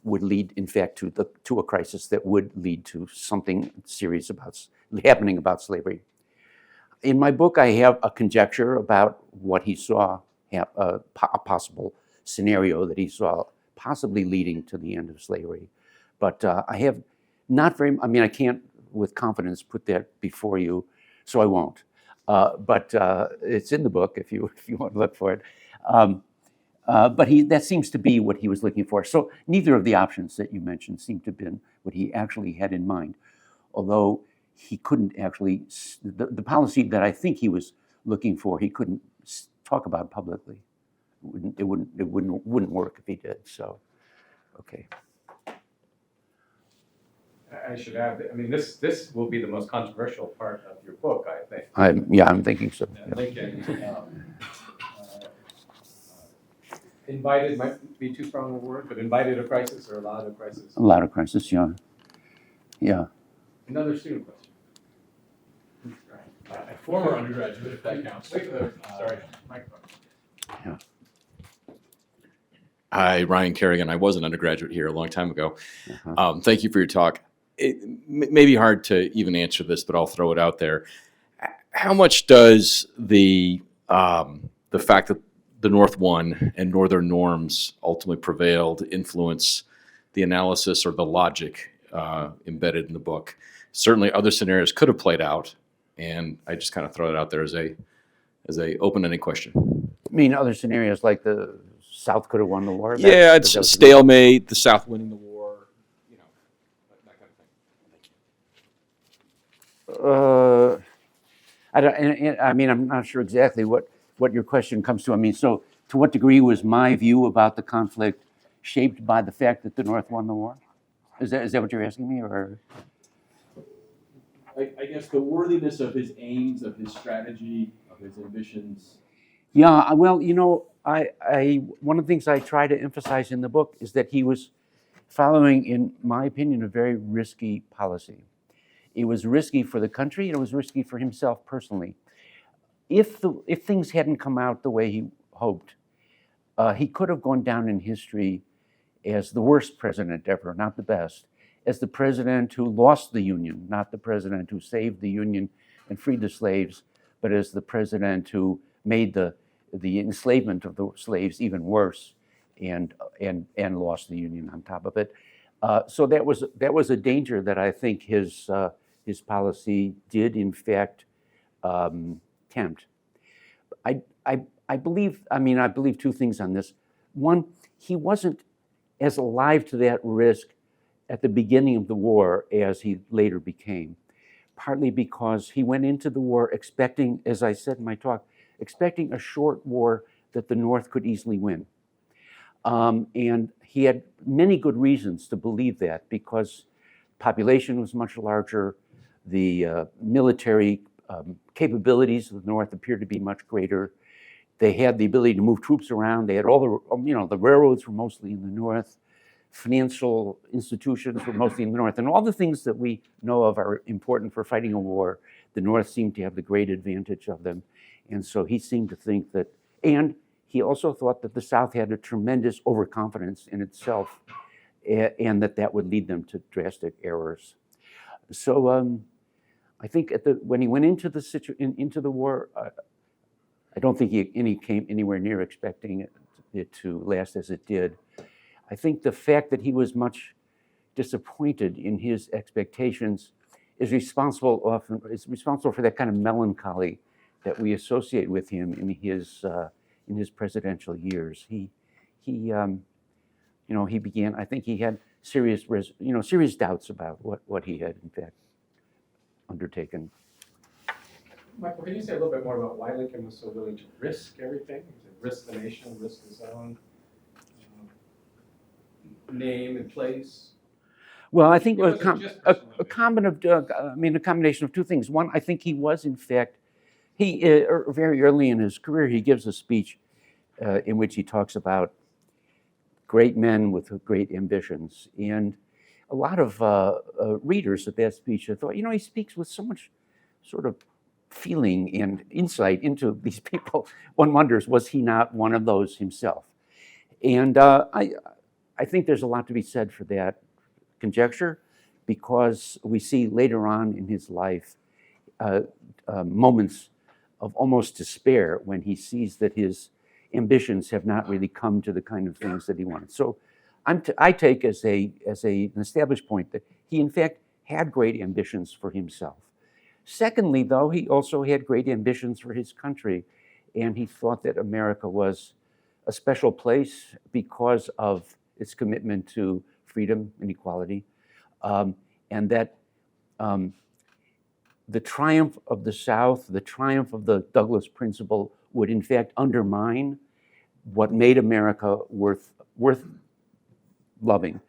would lead, in fact, to a crisis that would lead to something serious happening about slavery. In my book, I have a conjecture about what he saw, a possible scenario that he saw possibly leading to the end of slavery. But I have not very, I mean, I can't with confidence put that before you, so I won't. But it's in the book if you want to look for it. But that seems to be what he was looking for. So neither of the options that you mentioned seem to have been what he actually had in mind, although he couldn't actually, the policy that I think he was looking for, he couldn't talk about publicly. It wouldn't work if he did. So, okay. I should add, I mean, this will be the most controversial part of your book, I think. I'm thinking so. And Lincoln, invited might be too strong a word, but invited a crisis or allowed a crisis. Allowed a crisis, yeah. Yeah. Another student question. A former undergraduate, if that counts. Sorry, microphone. Yeah. Hi, Ryan Kerrigan. I was an undergraduate here a long time ago. Uh-huh. Thank you for your talk. It may be hard to even answer this, but I'll throw it out there. How much does the fact that the North won and Northern norms ultimately prevailed influence the analysis or the logic embedded in the book? Certainly, other scenarios could have played out, and I just kind of throw it out there as a open-ended question. I mean, other scenarios like the South could have won the war? Yeah, it's a stalemate, the South winning the war, you know, that kind of thing. I mean, I'm not sure exactly what your question comes to. I mean, so to what degree was my view about the conflict shaped by the fact that the North won the war? Is that what you're asking me, or? I guess the worthiness of his aims, of his strategy, of his ambitions. Yeah, well, you know, I one of the things I try to emphasize in the book is that he was following, in my opinion, a very risky policy. It was risky for the country, and it was risky for himself personally. If things hadn't come out the way he hoped, he could have gone down in history as the worst president ever, not the best, as the president who lost the Union, not the president who saved the Union and freed the slaves, but as the president who made the enslavement of the slaves even worse and lost the Union on top of it. So that was a danger that I think his policy did in fact tempt. I believe two things on this. One, he wasn't as alive to that risk at the beginning of the war as he later became, partly because he went into the war expecting, as I said in my talk, expecting a short war that the North could easily win. And he had many good reasons to believe that, because population was much larger, the military capabilities of the North appeared to be much greater. They had the ability to move troops around. They had all the railroads were mostly in the North. Financial institutions were mostly in the North. And all the things that we know of are important for fighting a war, the North seemed to have the great advantage of them. And so he seemed to think that, and he also thought that the South had a tremendous overconfidence in itself, and that would lead them to drastic errors. So I think when he went into the war, I don't think he came anywhere near expecting it to last as it did. I think the fact that he was much disappointed in his expectations is responsible for that kind of melancholy that we associate with him in his presidential years. He began. I think he had serious doubts about what he had in fact undertaken. Michael, can you say a little bit more about why Lincoln was so willing to risk everything? Risk the nation, risk his own name and place? Well, I think It wasn't just a combination of two things. One, I think he was, in fact, very early in his career, he gives a speech in which he talks about great men with great ambitions. And a lot of readers of that speech have thought, he speaks with so much sort of feeling and insight into these people. One wonders, was he not one of those himself? And I I think there's a lot to be said for that conjecture, because we see later on in his life moments of almost despair when he sees that his ambitions have not really come to the kind of things that he wanted. So I take as an established point that he in fact had great ambitions for himself. Secondly, though, he also had great ambitions for his country, and he thought that America was a special place because of its commitment to freedom and equality, and that the triumph of the South, the triumph of the Douglas Principle would in fact undermine what made America worth loving.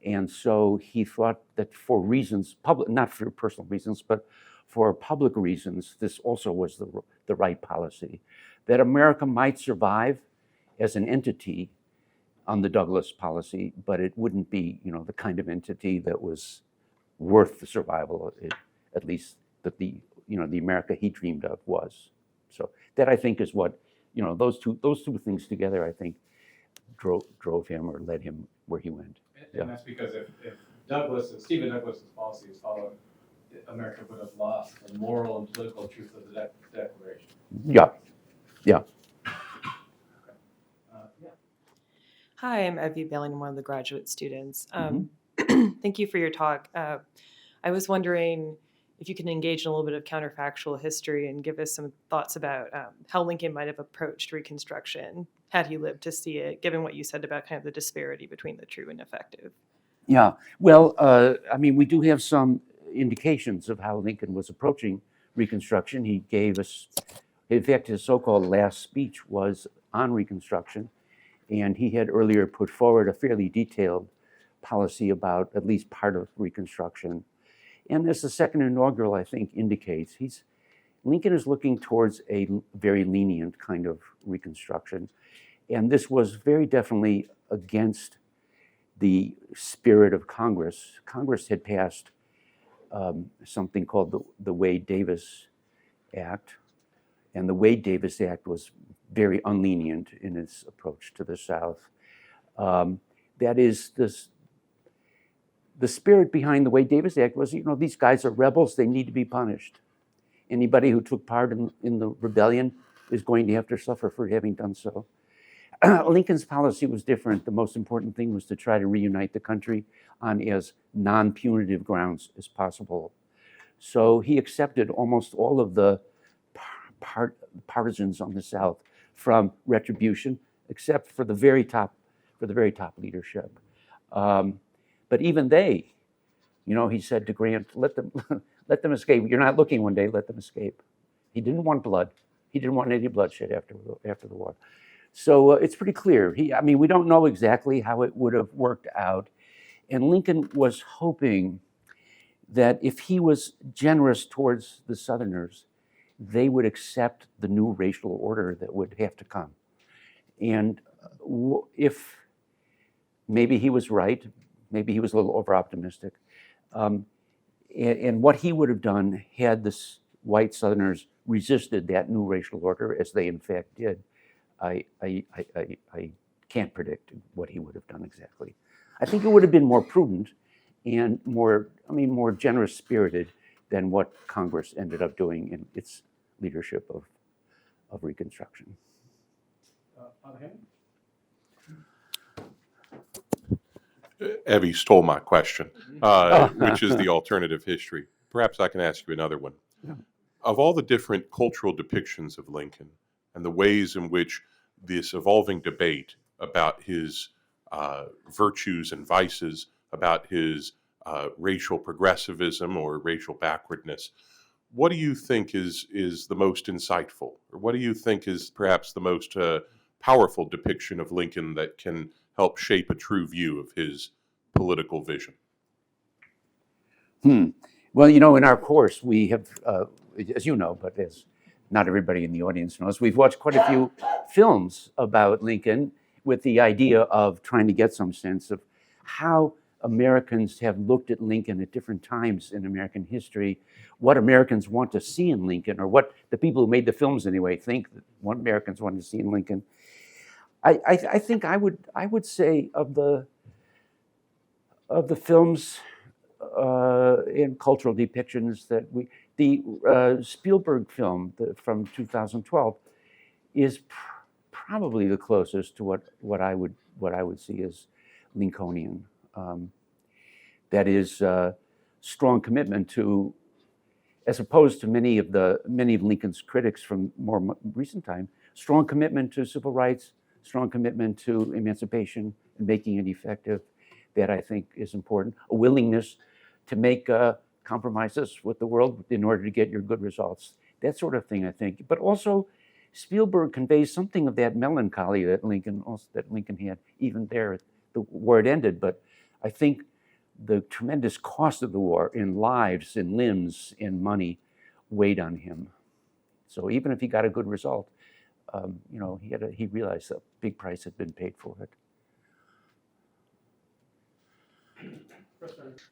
And so he thought that for reasons, not for personal reasons, but for public reasons, this also was the right policy. That America might survive as an entity on the Douglas policy, but it wouldn't be, the kind of entity that was worth the survival, at least that the America he dreamed of was. So that, I think, is what, those two things together, I think, drove him or led him where he went. And that's because if Stephen Douglas's policy is followed, America would have lost the moral and political truth of the Declaration. Yeah. Yeah. Hi, I'm Evie Bellingham, one of the graduate students. Thank you for your talk. I was wondering if you can engage in a little bit of counterfactual history and give us some thoughts about how Lincoln might have approached Reconstruction had he lived to see it, given what you said about kind of the disparity between the true and effective. Yeah, well, we do have some indications of how Lincoln was approaching Reconstruction. He gave us, in fact, his so-called last speech was on Reconstruction, and he had earlier put forward a fairly detailed policy about at least part of Reconstruction. And as the second inaugural, I think, indicates, Lincoln is looking towards a very lenient kind of Reconstruction. And this was very definitely against the spirit of Congress. Congress had passed something called the Wade-Davis Act. And the Wade-Davis Act was very unlenient in its approach to the South. That is, the spirit behind the Wade-Davis Act was, these guys are rebels, they need to be punished. Anybody who took part in the rebellion is going to have to suffer for having done so. Lincoln's policy was different. The most important thing was to try to reunite the country on as non-punitive grounds as possible. So he accepted almost all of the partisans on the South from retribution, except for the very top leadership. But even they, he said to Grant, let them escape. You're not looking one day, let them escape. He didn't want blood. He didn't want any bloodshed after the war. So it's pretty clear. We don't know exactly how it would have worked out. And Lincoln was hoping that if he was generous towards the Southerners, they would accept the new racial order that would have to come. And if maybe he was right, maybe he was a little over-optimistic, and what he would have done had the white Southerners resisted that new racial order, as they in fact did, I can't predict what he would have done exactly. I think it would have been more prudent and more generous-spirited than what Congress ended up doing in its leadership of Reconstruction. Evie stole my question, which is the alternative history. Perhaps I can ask you another one. Yeah. Of all the different cultural depictions of Lincoln and the ways in which this evolving debate about his virtues and vices, about his racial progressivism or racial backwardness, what do you think is the most insightful? Or what do you think is perhaps the most powerful depiction of Lincoln that can help shape a true view of his political vision? Well, in our course, we have, as you know, but as not everybody in the audience knows, we've watched quite a few films about Lincoln with the idea of trying to get some sense of how Americans have looked at Lincoln at different times in American history, what Americans want to see in Lincoln, or what the people who made the films anyway think that what Americans want to see in Lincoln. I think I would say of the of the films and cultural depictions that the Spielberg film from 2012 is probably the closest to what I would see as Lincolnian. That is strong commitment to, as opposed to many of Lincoln's critics from more recent time, strong commitment to civil rights, strong commitment to emancipation and making it effective. That I think is important. A willingness to make compromises with the world in order to get your good results. That sort of thing, I think. But also, Spielberg conveys something of that melancholy that Lincoln had, even there, where it ended. But I think the tremendous cost of the war in lives, in limbs, in money, weighed on him. So even if he got a good result, he realized a big price had been paid for it.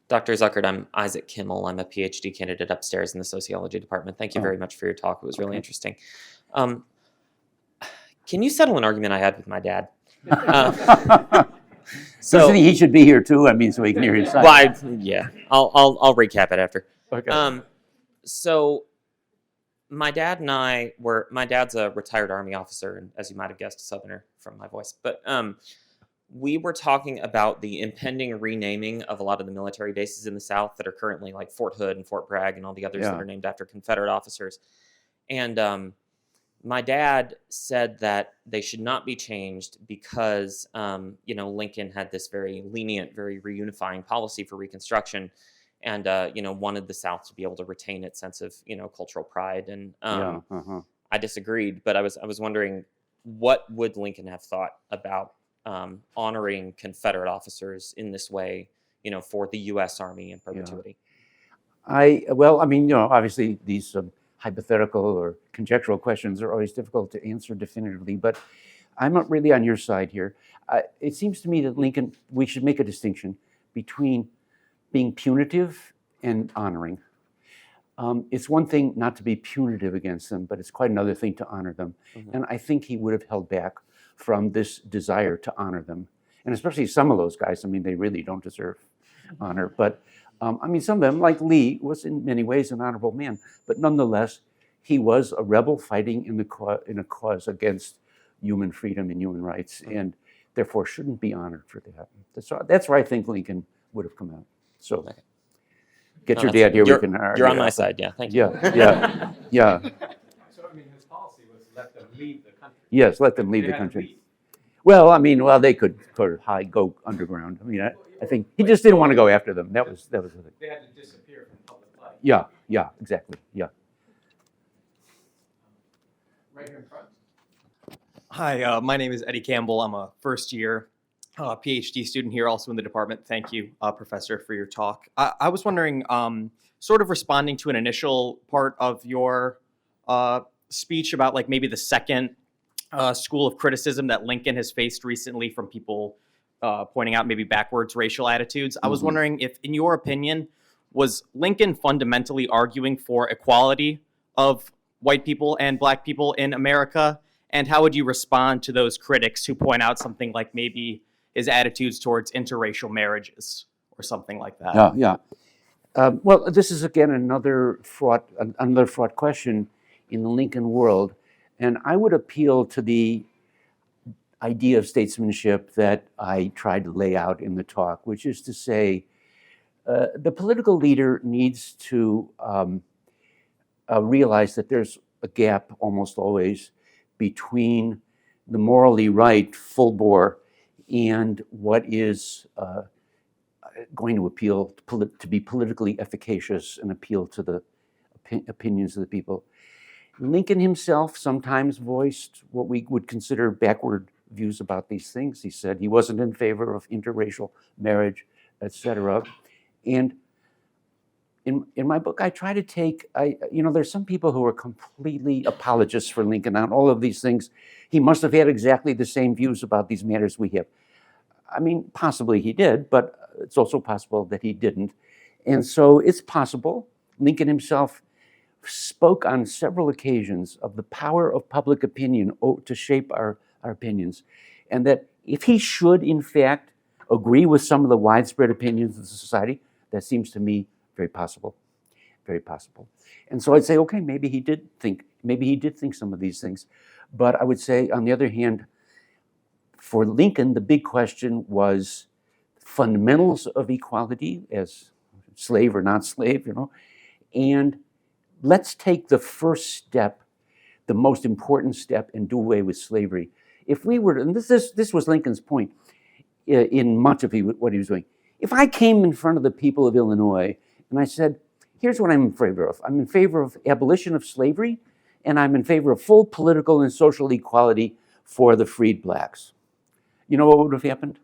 Dr. Zuckert, I'm Isaac Kimmel. I'm a PhD candidate upstairs in the sociology department. Thank you very much for your talk. It was really interesting. Can you settle an argument I had with my dad? So he should be here too. I mean, so he can hear his side. Well, I'll recap it after. Okay. So my dad and my dad's a retired Army officer, and as you might have guessed, a Southerner from my voice. But we were talking about the impending renaming of a lot of the military bases in the South that are currently like Fort Hood and Fort Bragg and all the others that are named after Confederate officers. And my dad said that they should not be changed because, Lincoln had this very lenient, very reunifying policy for Reconstruction and, wanted the South to be able to retain its sense of, cultural pride. And I disagreed, but I was wondering, what would Lincoln have thought about honoring Confederate officers in this way, for the U.S. Army in perpetuity? Obviously these hypothetical or conjectural questions are always difficult to answer definitively, but I'm not really on your side here. It seems to me that we should make a distinction between being punitive and honoring. It's one thing not to be punitive against them, but it's quite another thing to honor them. Mm-hmm. And I think he would have held back from this desire to honor them. And especially some of those guys, they really don't deserve honor. But some of them, like Lee, was in many ways an honorable man. But nonetheless, he was a rebel fighting in a cause against human freedom and human rights, and therefore shouldn't be honored for that. That's where I think Lincoln would have come out. So get your dad here. You're on my side, yeah. Thank you. Yeah. So, his policy was let them leave the country. Yes, let them leave the country. Well, they could go underground. I think he just didn't want to go after them. That was the thing. They had to disappear from public life. Yeah, exactly. Yeah. Right here in front. Hi, my name is Eddie Campbell. I'm a first-year PhD student here, also in the department. Thank you, Professor, for your talk. I was wondering, sort of responding to an initial part of your speech about maybe the second school of criticism that Lincoln has faced recently from people pointing out maybe backwards racial attitudes. I was wondering if, in your opinion, was Lincoln fundamentally arguing for equality of white people and black people in America? And how would you respond to those critics who point out something like maybe his attitudes towards interracial marriages or something like that? Yeah. Well, this is again another fraught question in the Lincoln world, and I would appeal to the idea of statesmanship that I tried to lay out in the talk, which is to say, the political leader needs to realize that there's a gap almost always between the morally right, full bore, and what is going to appeal to be politically efficacious and appeal to the opinions of the people. Lincoln himself sometimes voiced what we would consider backward views about these things. He said he wasn't in favor of interracial marriage, etc. And in my book, I try to take, there's some people who are completely apologists for Lincoln on all of these things. He must have had exactly the same views about these matters we have. Possibly he did, but it's also possible that he didn't. And so it's possible Lincoln himself spoke on several occasions of the power of public opinion to shape our opinions. And that if he should, in fact, agree with some of the widespread opinions of the society? That seems to me very possible, very possible. And so I'd say, okay, maybe he did think some of these things. But I would say, on the other hand, for Lincoln, the big question was fundamentals of equality as slave or not slave, and let's take the first step, the most important step, and do away with slavery. If we were, and this was Lincoln's point in much of what he was doing. If I came in front of the people of Illinois and I said, here's what I'm in favor of. I'm in favor of abolition of slavery, and I'm in favor of full political and social equality for the freed blacks. You know what would have happened?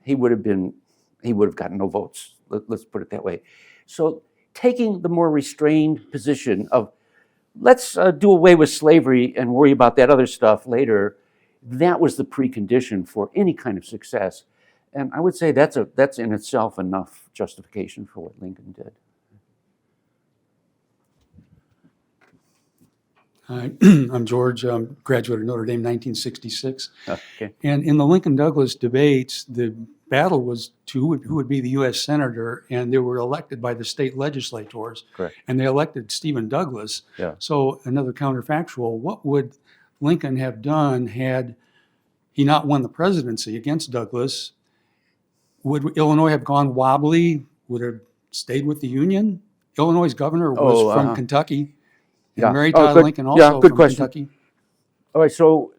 He would have gotten no votes. Let's put it that way. So taking the more restrained position of let's do away with slavery and worry about that other stuff later, that was the precondition for any kind of success. And I would say that's in itself enough justification for what Lincoln did. Hi, I'm George. I'm graduate of Notre Dame, 1966. Okay. And in the Lincoln-Douglas debates, the battle was who would be the U.S. senator, and they were elected by the state legislators. Correct. And they elected Stephen Douglas. Yeah. So another counterfactual: what would Lincoln have done had he not won the presidency against Douglas? Would Illinois have gone wobbly? Would it have stayed with the Union? Illinois' governor was from Kentucky. And Yeah. Mary Oh, Todd good. Lincoln Yeah, also good from question. Kentucky. All right, so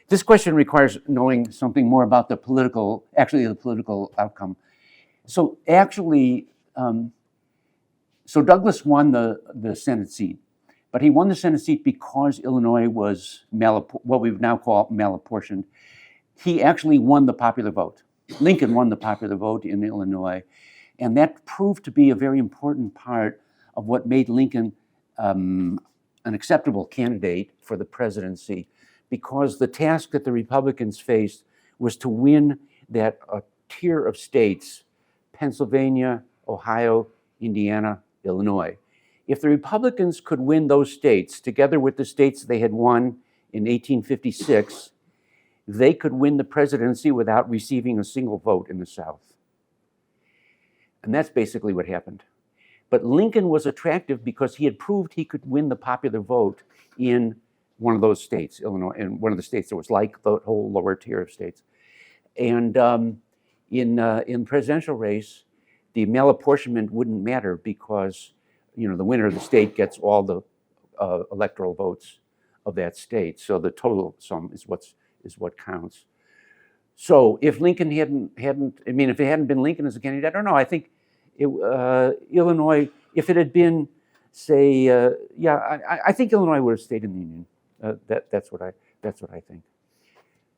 this question requires knowing something more about the political outcome. So actually, so Douglas won the Senate seat, but he won the Senate seat because Illinois was what we now call malapportioned. He actually won the popular vote. Lincoln won the popular vote in Illinois, and that proved to be a very important part of what made Lincoln an acceptable candidate for the presidency, because the task that the Republicans faced was to win that tier of states, Pennsylvania, Ohio, Indiana, Illinois. If the Republicans could win those states, together with the states they had won in 1856, they could win the presidency without receiving a single vote in the South. And that's basically what happened. But Lincoln was attractive because he had proved he could win the popular vote in one of those states, Illinois, in one of the states that was like the whole lower tier of states. And in presidential race, the malapportionment wouldn't matter because the winner of the state gets all the electoral votes of that state. So the total sum is what counts. So if Lincoln if it hadn't been Lincoln as a candidate, I don't know. I think Illinois, if it had been, say, I think Illinois would have stayed in the Union. That's what I think.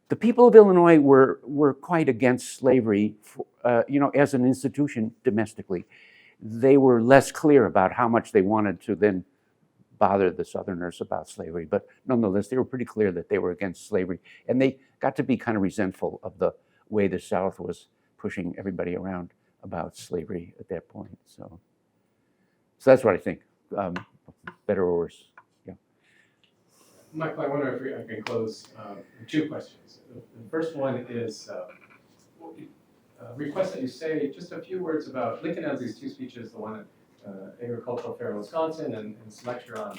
The people of Illinois were quite against slavery, as an institution domestically. They were less clear about how much they wanted to then bother the Southerners about slavery, but nonetheless, they were pretty clear that they were against slavery, and they got to be kind of resentful of the way the South was pushing everybody around about slavery at that point. So that's what I think, better or worse. Yeah. Michael, I wonder if I can close with two questions. The first one is request that you say just a few words about, Lincoln has these two speeches, the one at Agricultural Fair in Wisconsin and his lecture on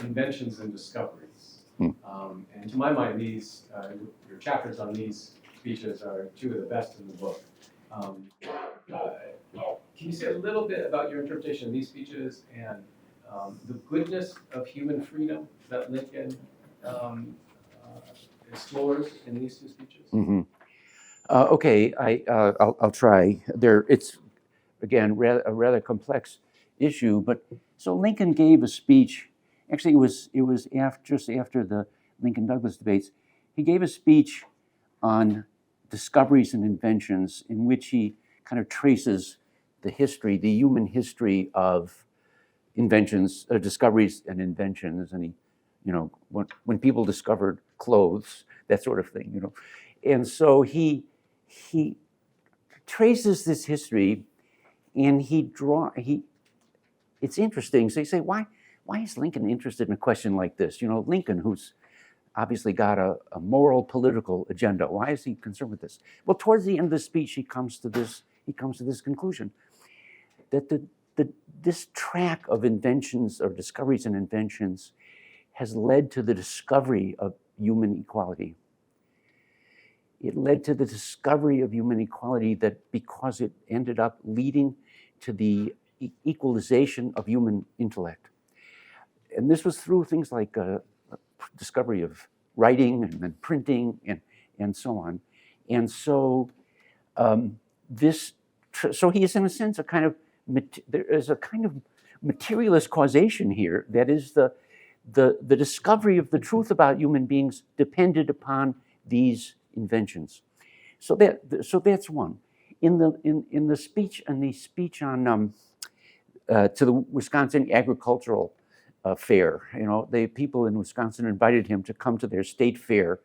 inventions and discoveries. And to my mind, your chapters on these speeches are two of the best in the book. Can you say a little bit about your interpretation of these speeches and the goodness of human freedom that Lincoln explores in these two speeches? Mm-hmm. Okay, I'll try. It's again a rather complex issue, but so Lincoln gave a speech. Actually, it was just after the Lincoln-Douglas debates. He gave a speech on discoveries and inventions, in which he kind of traces the human history of inventions, discoveries and inventions, and when people discovered clothes, that sort of thing, and so he traces this history, and it's interesting. So you say, why is Lincoln interested in a question like this? Lincoln, who's obviously got a moral political agenda. Why is he concerned with this? Well, towards the end of the speech, he comes to this conclusion that this track of inventions or discoveries and inventions has led to the discovery of human equality. It led to the discovery of human equality because it ended up leading to the equalization of human intellect. And this was through things like discovery of writing and then printing and so on. And so so he is in a sense there is a kind of materialist causation here. That is the discovery of the truth about human beings depended upon these inventions. So that's one. In the speech on to the Wisconsin Agricultural Fair, the people in Wisconsin invited him to come to their state fair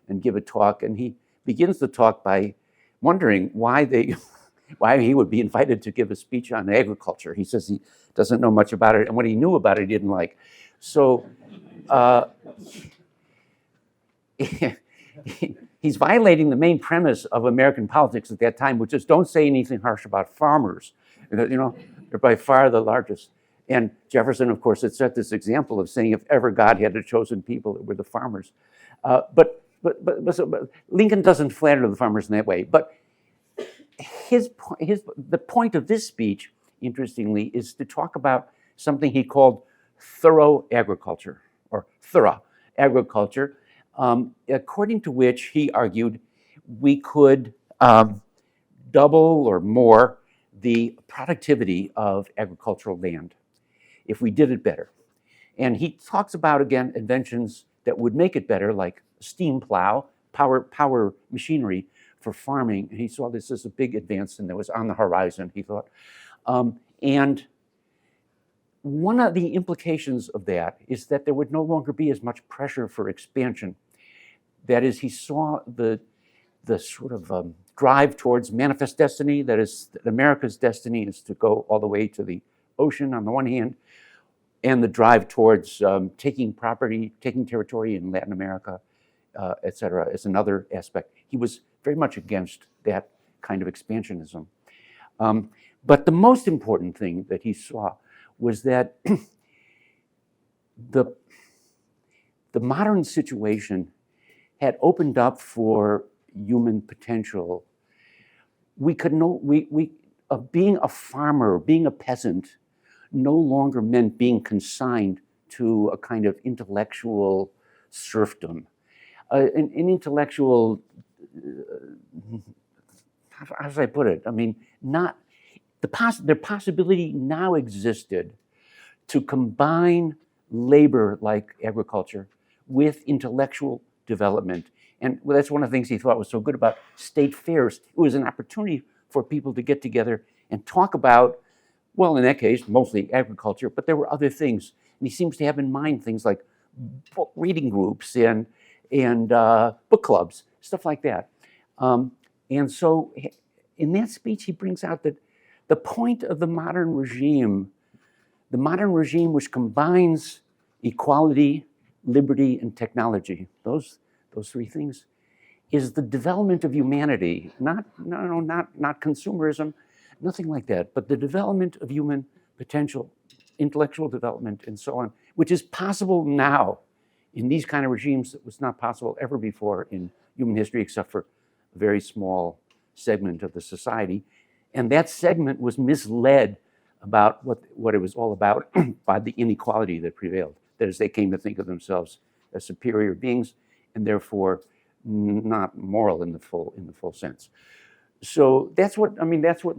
and give a talk, and he begins the talk by wondering why he would be invited to give a speech on agriculture. He says he doesn't know much about it, and what he knew about it, he didn't like. So he's violating the main premise of American politics at that time, which is don't say anything harsh about farmers. They're by far the largest. And Jefferson, of course, had set this example of saying if ever God had a chosen people, it were the farmers. But Lincoln doesn't flatter the farmers in that way. But the point of this speech, interestingly, is to talk about something he called thorough agriculture, or thorough agriculture, according to which he argued we could double or more the productivity of agricultural land if we did it better. And he talks about, again, inventions that would make it better, like steam plow, power machinery for farming. And he saw this as a big advance and that was on the horizon, he thought. And one of the implications of that is that there would no longer be as much pressure for expansion. That is, he saw the sort of drive towards manifest destiny, that is, that America's destiny is to go all the way to the ocean on the one hand, and the drive towards taking territory in Latin America, et cetera, is another aspect. He was very much against that kind of expansionism. But the most important thing that he saw was that the modern situation had opened up for human potential. Being a farmer, being a peasant, no longer meant being consigned to a kind of intellectual serfdom. An intellectual, how should I put it? I mean, the possibility now existed to combine labor like agriculture with intellectual development. And that's one of the things he thought was so good about state fairs. It was an opportunity for people to get together and talk about, well, in that case, mostly agriculture, but there were other things. And he seems to have in mind things like book reading groups and book clubs, stuff like that. And so in that speech, he brings out that the point of the modern regime which combines equality, liberty, and technology, those three things, is the development of humanity, not consumerism, nothing like that, but the development of human potential, intellectual development, and so on, which is possible now in these kind of regimes that was not possible ever before in human history, except for a very small segment of the society. And that segment was misled about what it was all about by the inequality that prevailed. That is, they came to think of themselves as superior beings and therefore not moral in the full sense. So that's what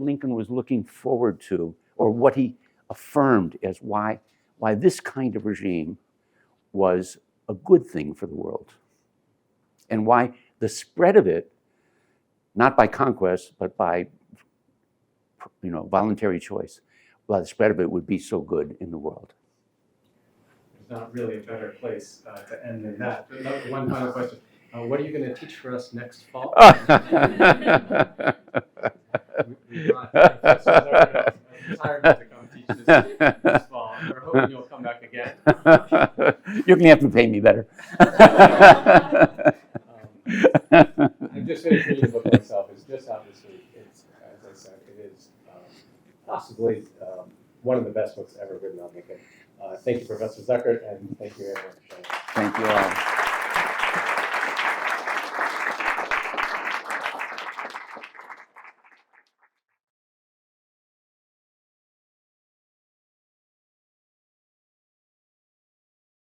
Lincoln was looking forward to, or what he affirmed as why this kind of regime was a good thing for the world, and why the spread of it, not by conquest, but by voluntary choice, why the spread of it would be so good in the world. There's not really a better place to end than that. But one final question. What are you going to teach for us next fall? We brought professors to come teach this fall. We're hoping you'll come back again. You're gonna have to pay me better. I'm just finished reading the book myself. It's just out this week. It's, as I said, it is possibly one of the best books ever written on Lincoln. Thank you, Professor Zuckert, and thank you everyone for showing up. Thank you all.